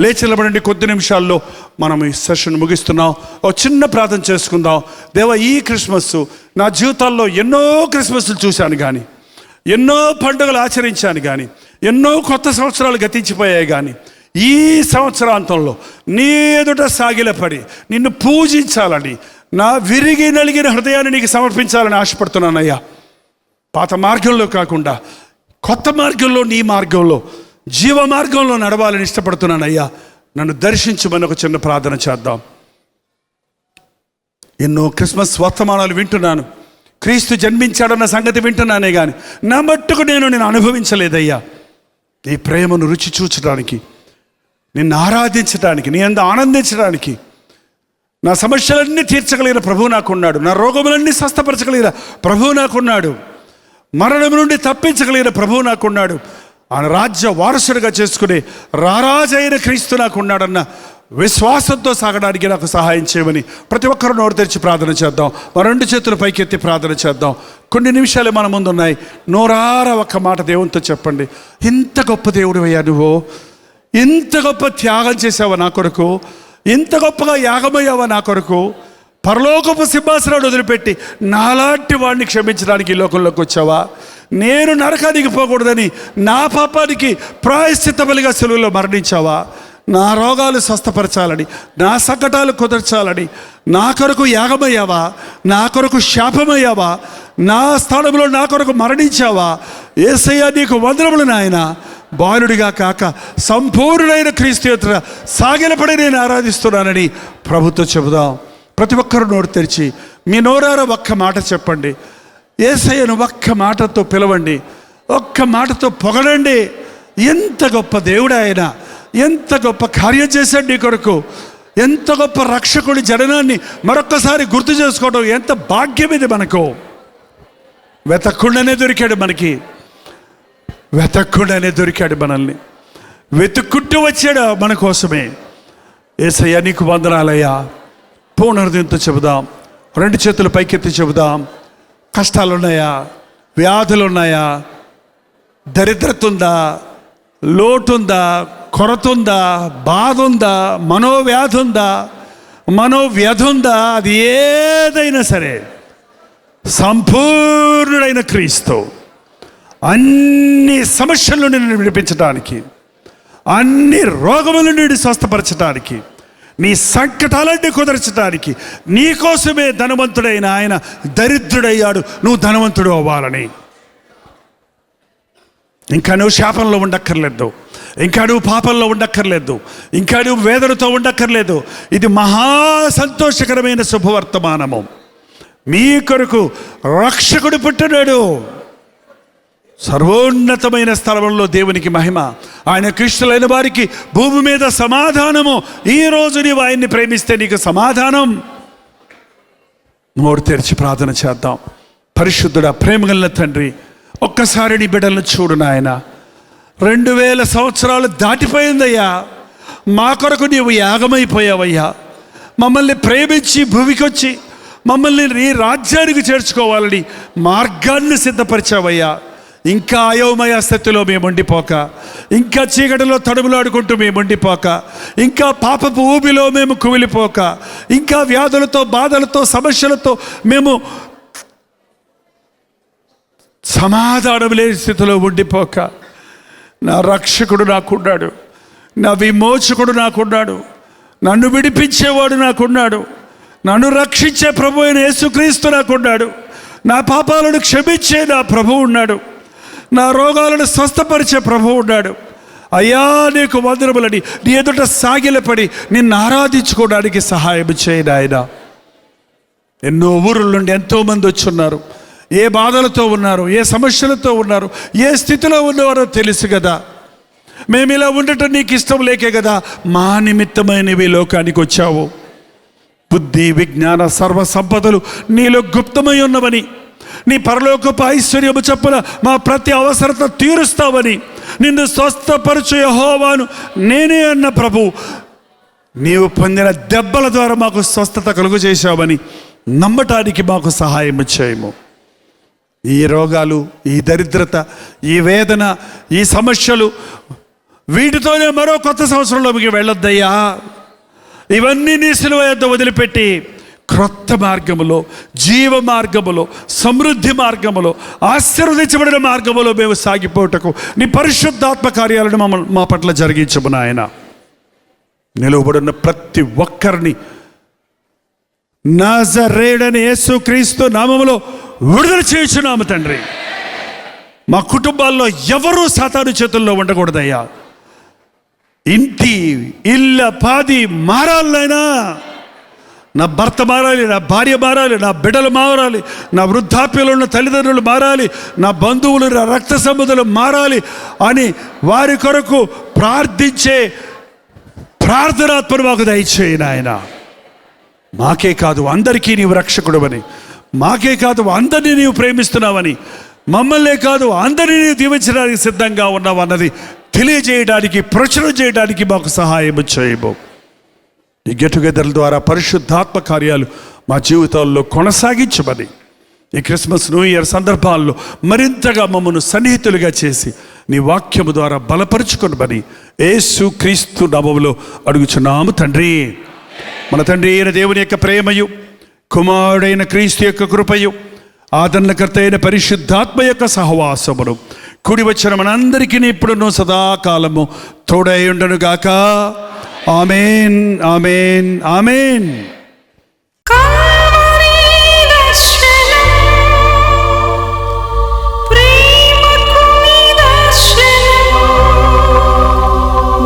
Speaker 4: లేచి నిలబడండి. కొద్ది నిమిషాల్లో మనం ఈ సెషన్ ముగిస్తున్నాం. ఒక చిన్న ప్రార్థన చేసుకుందాం. దేవా, ఈ క్రిస్మస్ నా జీవితాల్లో ఎన్నో క్రిస్మస్లు చూశాను, కానీ ఎన్నో పండుగలు ఆచరించాను, కానీ ఎన్నో కొత్త సంవత్సరాలు గతించిపోయాయి, కానీ ఈ సంవత్సరాంతంలో నీ ఎదుట సాగిలపడి నిన్ను పూజించాలని, నా విరిగి నలిగిన హృదయాన్ని నీకు సమర్పించాలని ఆశపడుతున్నానయ్యా. పాత మార్గంలో కాకుండా కొత్త మార్గంలో, నీ మార్గంలో, జీవ మార్గంలో నడవాలని ఇష్టపడుతున్నానయ్యా. నన్ను దర్శించమని ఒక చిన్న ప్రార్థన చేద్దాం. ఎన్నో క్రిస్మస్ వర్తమానాలు వింటున్నాను, క్రీస్తు జన్మించాడన్న సంగతి వింటున్నానే, కానీ నా మట్టుకు నేను అనుభవించలేదయ్యా. నీ ప్రేమను రుచి చూచడానికి, నిన్ను ఆరాధించడానికి, నీ అందు ఆనందించడానికి, నా సమస్యలన్నీ తీర్చగలిగిన ప్రభువు నాకున్నాడు. నా రోగములన్నీ స్వస్థపరచగలిగిన ప్రభువు నాకున్నాడు. మరణం నుండి తప్పించగలిగిన ప్రభువు నాకున్నాడు. ఆయన రాజ్య వారసుడిగా చేసుకుని రారాజైన క్రీస్తు నాకున్నాడన్న విశ్వాసంతో సాగడానికి నాకు సహాయం చేయమని ప్రతి ఒక్కరు నోరు తెరిచి ప్రార్థన చేద్దాం. మన 2 చేతులు పైకెత్తి ప్రార్థన చేద్దాం. కొన్ని నిమిషాలు మన ముందు ఉన్నాయి. నోరార ఒక్క మాట దేవునితో చెప్పండి. ఇంత గొప్ప దేవుడు అయ్యా, నువ్వు ఇంత గొప్ప త్యాగం చేసావా నా కొరకు, ఇంత గొప్పగా యాగమయ్యావా నా కొరకు, పరలోకపు సింహాసనాన్ని వదిలిపెట్టి నాలాంటి వాడిని క్షమించడానికి ఈ లోకంలోకి వచ్చావా, నేను నరకానికి పోకూడదని నా పాపానికి ప్రాయశ్చిత్త బలిగా సెలువులో మరణించావా, నా రోగాలు స్వస్థపరచాలని, నా సంకటాలు కుదర్చాలని నా కొరకు యాగమయ్యావా, నా కొరకు శాపమయ్యావా, నా స్థానంలో నా కొరకు మరణించావా. యేసయ్యా, నీకు వందనములు నాయన. బాలుడిగా కాక సంపూర్ణుడైన క్రీస్తు ఎదుట సాగిలపడి నేను ఆరాధిస్తున్నానని ప్రభుతో చెబుదాం. ప్రతి ఒక్కరు నోరు తెరిచి మీ నోరార ఒక్క మాట చెప్పండి. యేసయ్యను ఒక్క మాటతో పిలవండి, ఒక్క మాటతో పొగడండి. ఎంత గొప్ప దేవుడు ఆయన, ఎంత గొప్ప కార్యం చేశాడు నీ కొరకు, ఎంత గొప్ప రక్షకుడి జననాన్ని మరొక్కసారి గుర్తు చేసుకోవడం ఎంత భాగ్యం ఇది మనకు. వెతక్కుండానే దొరికాడు మనకి, వెతక్కుండానే దొరికాడు మనల్ని, వెతుక్కుంటూ వచ్చాడు మన కోసమే. యేసయ్య, నీకు వందనాలయ్యా. పూర్ణ హృదయంతో చెబుదాం. 2 చేతులు పైకెత్తి చెబుదాం. కష్టాలు ఉన్నాయా, వ్యాధులు ఉన్నాయా, దరిద్రత ఉందా, లోటు ఉందా, కొరత ఉందా, బాధ ఉందా, మనోవ్యాధి ఉందా, మనోవ్యధ ఉందా, అది ఏదైనా సరే సంపూర్ణుడైన క్రీస్తు అన్ని సమస్యల నుండి నిన్ను విడిపించడానికి, అన్ని రోగముల నుండి స్వస్థపరచడానికి, నీ సంకటాలన్నీ కుదర్చడానికి నీకోసమే ధనవంతుడైన ఆయన దరిద్రుడయ్యాడు, నువ్వు ధనవంతుడు అవ్వాలని. ఇంకా నువ్వు శాపంలో ఉండక్కర్లేదు, ఇంకా నువ్వు పాపంలో ఉండక్కర్లేదు, ఇంకా నువ్వు వేదనతో ఉండక్కర్లేదు. ఇది మహా సంతోషకరమైన శుభవర్తమానము. మీ కొరకు రక్షకుడు పుట్టినాడు. సర్వోన్నతమైన స్థలంలో దేవునికి మహిమ. ఆయన క్రీస్తులైన వారికి భూమి మీద సమాధానము. ఈరోజు నీవు ఆయన్ని ప్రేమిస్తే నీకు సమాధానం. నోరు తెరిచి ప్రార్థన చేద్దాం. పరిశుద్ధుడా, ప్రేమగల తండ్రి, ఒక్కసారి నీ బిడ్డలను చూడు నాయన. 2000 సంవత్సరాలు దాటిపోయిందయ్యా. మా కొరకు నీవు యాగమైపోయావయ్యా. మమ్మల్ని ప్రేమించి భూమికి వచ్చి మమ్మల్ని నీ రాజ్యానికి చేర్చుకోవాలని మార్గాన్ని సిద్ధపరిచావయ్యా. ఇంకా అయోమయ స్థితిలో మేము ఉండిపోక, ఇంకా చీకటిలో తడుములాడుకుంటూ మేము ఉండిపోక, ఇంకా పాపపు ఊబిలో మేము కుమిలిపోక, ఇంకా వ్యాధులతో, బాధలతో, సమస్యలతో మేము సమాధానం లేని స్థితిలో ఉండిపోక, నా రక్షకుడు నాకున్నాడు, నా విమోచకుడు నాకున్నాడు, నన్ను విడిపించేవాడు నాకున్నాడు, నన్ను రక్షించే ప్రభు అయిన యేసుక్రీస్తు నాకున్నాడు, నా పాపాలను క్షమించే నా ప్రభు ఉన్నాడు, నా రోగాలను స్వస్థపరిచే ప్రభు ఉన్నాడు. అయ్యా నీకు వందనములని నీ ఎదుట సాగిలపడి నిన్ను ఆరాధించుకోవడానికి సహాయం చేయి నాయన. ఎన్నో ఊరుల నుండి ఎంతోమంది వచ్చున్నారు, ఏ బాధలతో ఉన్నారు, ఏ సమస్యలతో ఉన్నారు, ఏ స్థితిలో ఉన్నవారో తెలుసు కదా. మేము ఇలా ఉండటం నీకు ఇష్టం లేకే కదా మా నిమిత్తమైనవి లోకానికి వచ్చావు. బుద్ధి, విజ్ఞాన, సర్వ సంపదలు నీలో గుప్తమై ఉన్నవని, నీ పరలోకపు ఐశ్వర్యము చొప్పున మా ప్రతి అవసరత తీరుస్తావని, నిన్ను స్వస్థపరచు యెహోవాను నేనే అన్న ప్రభు, నీవు పొందిన దెబ్బల ద్వారా మాకు స్వస్థత కలుగు చేశావని నమ్మటానికి మాకు సహాయం చేయము. ఈ రోగాలు, ఈ దరిద్రత, ఈ వేదన, ఈ సమస్యలు, వీటితోనే మరో కొత్త సంవత్సరంలోకి వెళ్ళొద్దయ్యా. ఇవన్నీ నీ సిలువ యొద్ద వదిలిపెట్టి క్రొత్త మార్గములో, జీవ మార్గములో, సమృద్ధి మార్గములో, ఆశీర్వదించబడిన మార్గములో మేము సాగిపోటకు నీ పరిశుద్ధాత్మ కార్యాలను మా పట్ల జరిగించము నాయన. నిలువబడిన ప్రతి ఒక్కరిని నజరేయుడైన యేసుక్రీస్తు నామములో విడుదల చేయుచున్నాము తండ్రి. మా కుటుంబాల్లో ఎవరూ సాతాను చేతుల్లో ఉండకూడదయ్యా. ఇంటి, ఇళ్ళ, పాది మారాలైనా, నా భర్త మారాలి, నా భార్య మారాలి, నా బిడ్డలు మారాలి, నా వృద్ధాప్యంలో ఉన్న తల్లిదండ్రులు మారాలి, నా బంధువులు, నా రక్త సంబంధులు మారాలి అని వారి కొరకు ప్రార్థించే ప్రార్థనాత్మను మాకు దయచేయి నాయన. మాకే కాదు అందరికీ నీవు రక్షకుడవని, మాకే కాదు అందరినీ నీవు ప్రేమిస్తున్నావని, మమ్మల్నే కాదు అందరినీ నీవు దీవించడానికి సిద్ధంగా ఉన్నావు అన్నది తెలియజేయడానికి, ప్రచురం చేయడానికి మాకు సహాయం చేయము. ఈ గెట్ టుగెదర్ల ద్వారా పరిశుద్ధాత్మ కార్యాలు మా జీవితాల్లో కొనసాగించమని, ఈ క్రిస్మస్, న్యూ ఇయర్ సందర్భాల్లో మరింతగా మమ్మల్ని సన్నిహితులుగా చేసి నీ వాక్యము ద్వారా బలపరుచుకొనమని యేసుక్రీస్తు నామములో అడుగుచున్నాము తండ్రి. మన తండ్రి అయిన దేవుని యొక్క ప్రేమయు, కుమారుడైన క్రీస్తు యొక్క కృపయు, ఆదరణకర్త అయిన పరిశుద్ధాత్మ యొక్క సహవాసమును కూడి వచ్చిన మనందరికీ ఇప్పుడును సదాకాలము తోడై ఉండునుగాక. ఆమేన్, ఆమేన్, ఆమేన్.
Speaker 1: కల్వరి దర్శనం, ప్రేమకు నిదర్శనం,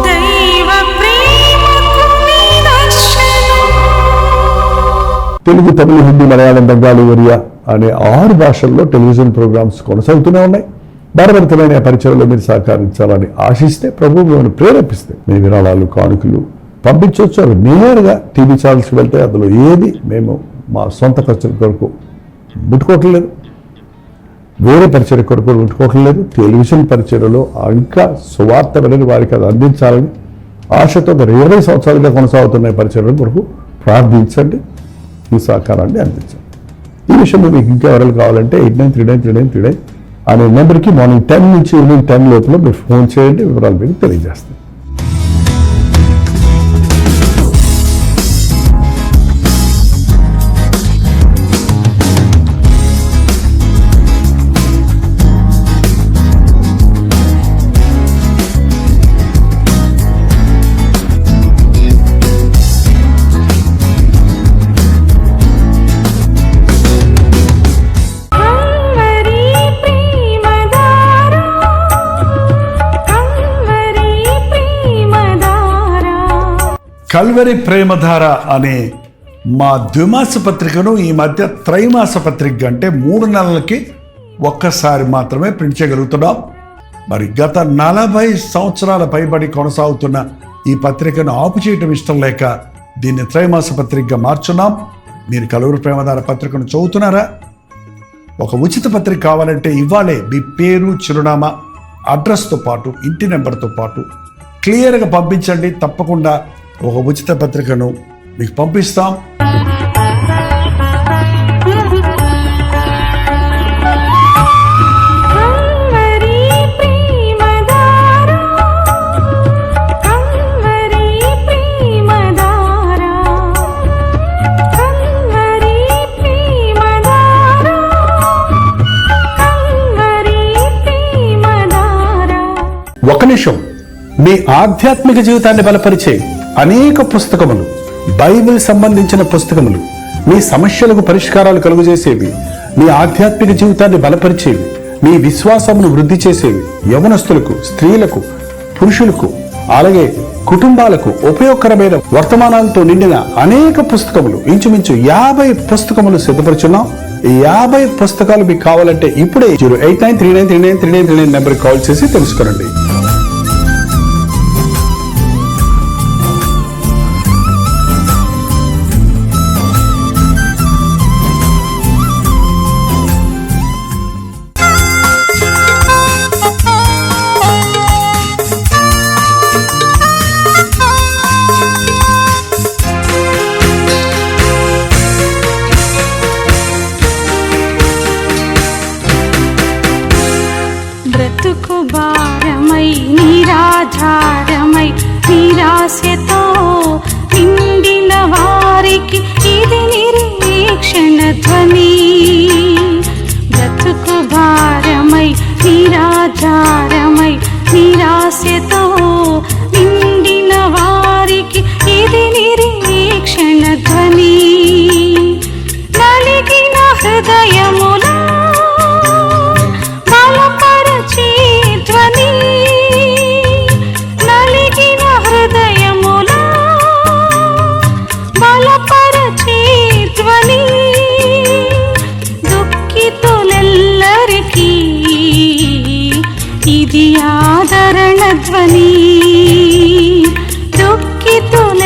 Speaker 1: దైవ ప్రేమకు నిదర్శనం.
Speaker 5: తెలుగు, తమిళ, హిందీ, మలయాళం, బెంగాలీ, ఒరియా అనే 6 భాషల్లో టెలివిజన్ ప్రోగ్రామ్స్ కొనసాగుతూనే ఉన్నాయి. భారతమైన పరిచయంలో మీరు సహకరించాలని ఆశిస్తే, ప్రభు మిమ్మల్ని ప్రేరేపిస్తే మీ విరాళాలు, కానుకలు పంపించవచ్చు. అవి నేరుగా టీవీ ఛానల్స్కి వెళ్తే అందులో ఏది మేము మా సొంత ఖర్చుల కొరకు ముట్టుకోవట్లేదు, వేరే పరిచయ కొరకు ముట్టుకోవట్లేదు. టెలివిజన్ పరిచయలో ఇంకా సువార్త వినని వారికి అది అందించాలని ఆశతో మరి 20 సంవత్సరాలుగా కొనసాగుతున్న పరిచయం కొరకు ప్రార్థించండి, ఈ సహకారాన్ని అందించండి. ఈ విషయంలో మీకు ఇంకా ఎవరు కావాలంటే 89393939 అనే నెంబర్కి మార్నింగ్ 10 నుంచి ఈవినింగ్ 10 లోపల మీరు ఫోన్ చేయండి, వివరాలు మీకు తెలియజేస్తాం.
Speaker 4: కల్వరి ప్రేమధార అనే మా ద్విమాస పత్రికను ఈ మధ్య త్రైమాస పత్రిక అంటే 3 నెలలకి ఒక్కసారి మాత్రమే ప్రింట్ చేయగలుగుతున్నాం. మరి గత 40 సంవత్సరాల పైబడి కొనసాగుతున్న ఈ పత్రికను ఆపు చేయటం ఇష్టం లేక దీన్ని త్రైమాస పత్రికగా మార్చున్నాం. మీరు కల్వరి ప్రేమధార పత్రికను చదువుతున్నారా? ఒక ఉచిత పత్రిక కావాలంటే ఇవ్వాలే మీ పేరు, చిరునామా, అడ్రస్తో పాటు ఇంటి నెంబర్తో పాటు క్లియర్గా పంపించండి. తప్పకుండా ఒక ఉచిత పత్రికను మీకు పంపిస్తాం.
Speaker 6: నిమిషం. మీ ఆధ్యాత్మిక జీవితాన్ని బలపరిచే అనేక పుస్తకములు, బైబిల్ సంబంధించిన పుస్తకములు, మీ సమస్యలకు పరిష్కారాలు కలుగజేసేవి, మీ ఆధ్యాత్మిక జీవితాన్ని బలపరిచేవి, మీ విశ్వాసమును వృద్ధి చేసేవి, యవనస్తులకు, స్త్రీలకు, పురుషులకు, అలాగే కుటుంబాలకు ఉపయోగకరమైన వర్తమానాలతో నిండిన అనేక పుస్తకములు, ఇంచుమించు 50 పుస్తకములు సిద్ధపరుచున్నాం. ఈ 50 పుస్తకాలు మీకు కావాలంటే ఇప్పుడే 08939393939 నెంబర్కి కాల్ చేసి తెలుసుకోండి.
Speaker 1: బ్రతుకు భారమై నిరాధారమై నిరాశతో నిండిన వారికి ఇది నిరీక్షణ ధ్వని. బ్రతుకు భారమై నిరాధారమై నిరాశతో నిండిన వారికి ఇది నిరీక్షణ ధ్వని. నలిగిన హృదయములా నలిగిన హృదయముల బలపరచే ధ్వని. దుఃఖితులెల్లరికీ ఇది ఆదరణ ధ్వని. దుఃఖితులెల్లరికీ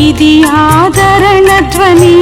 Speaker 1: ఇది ఆదరణ ధ్వని.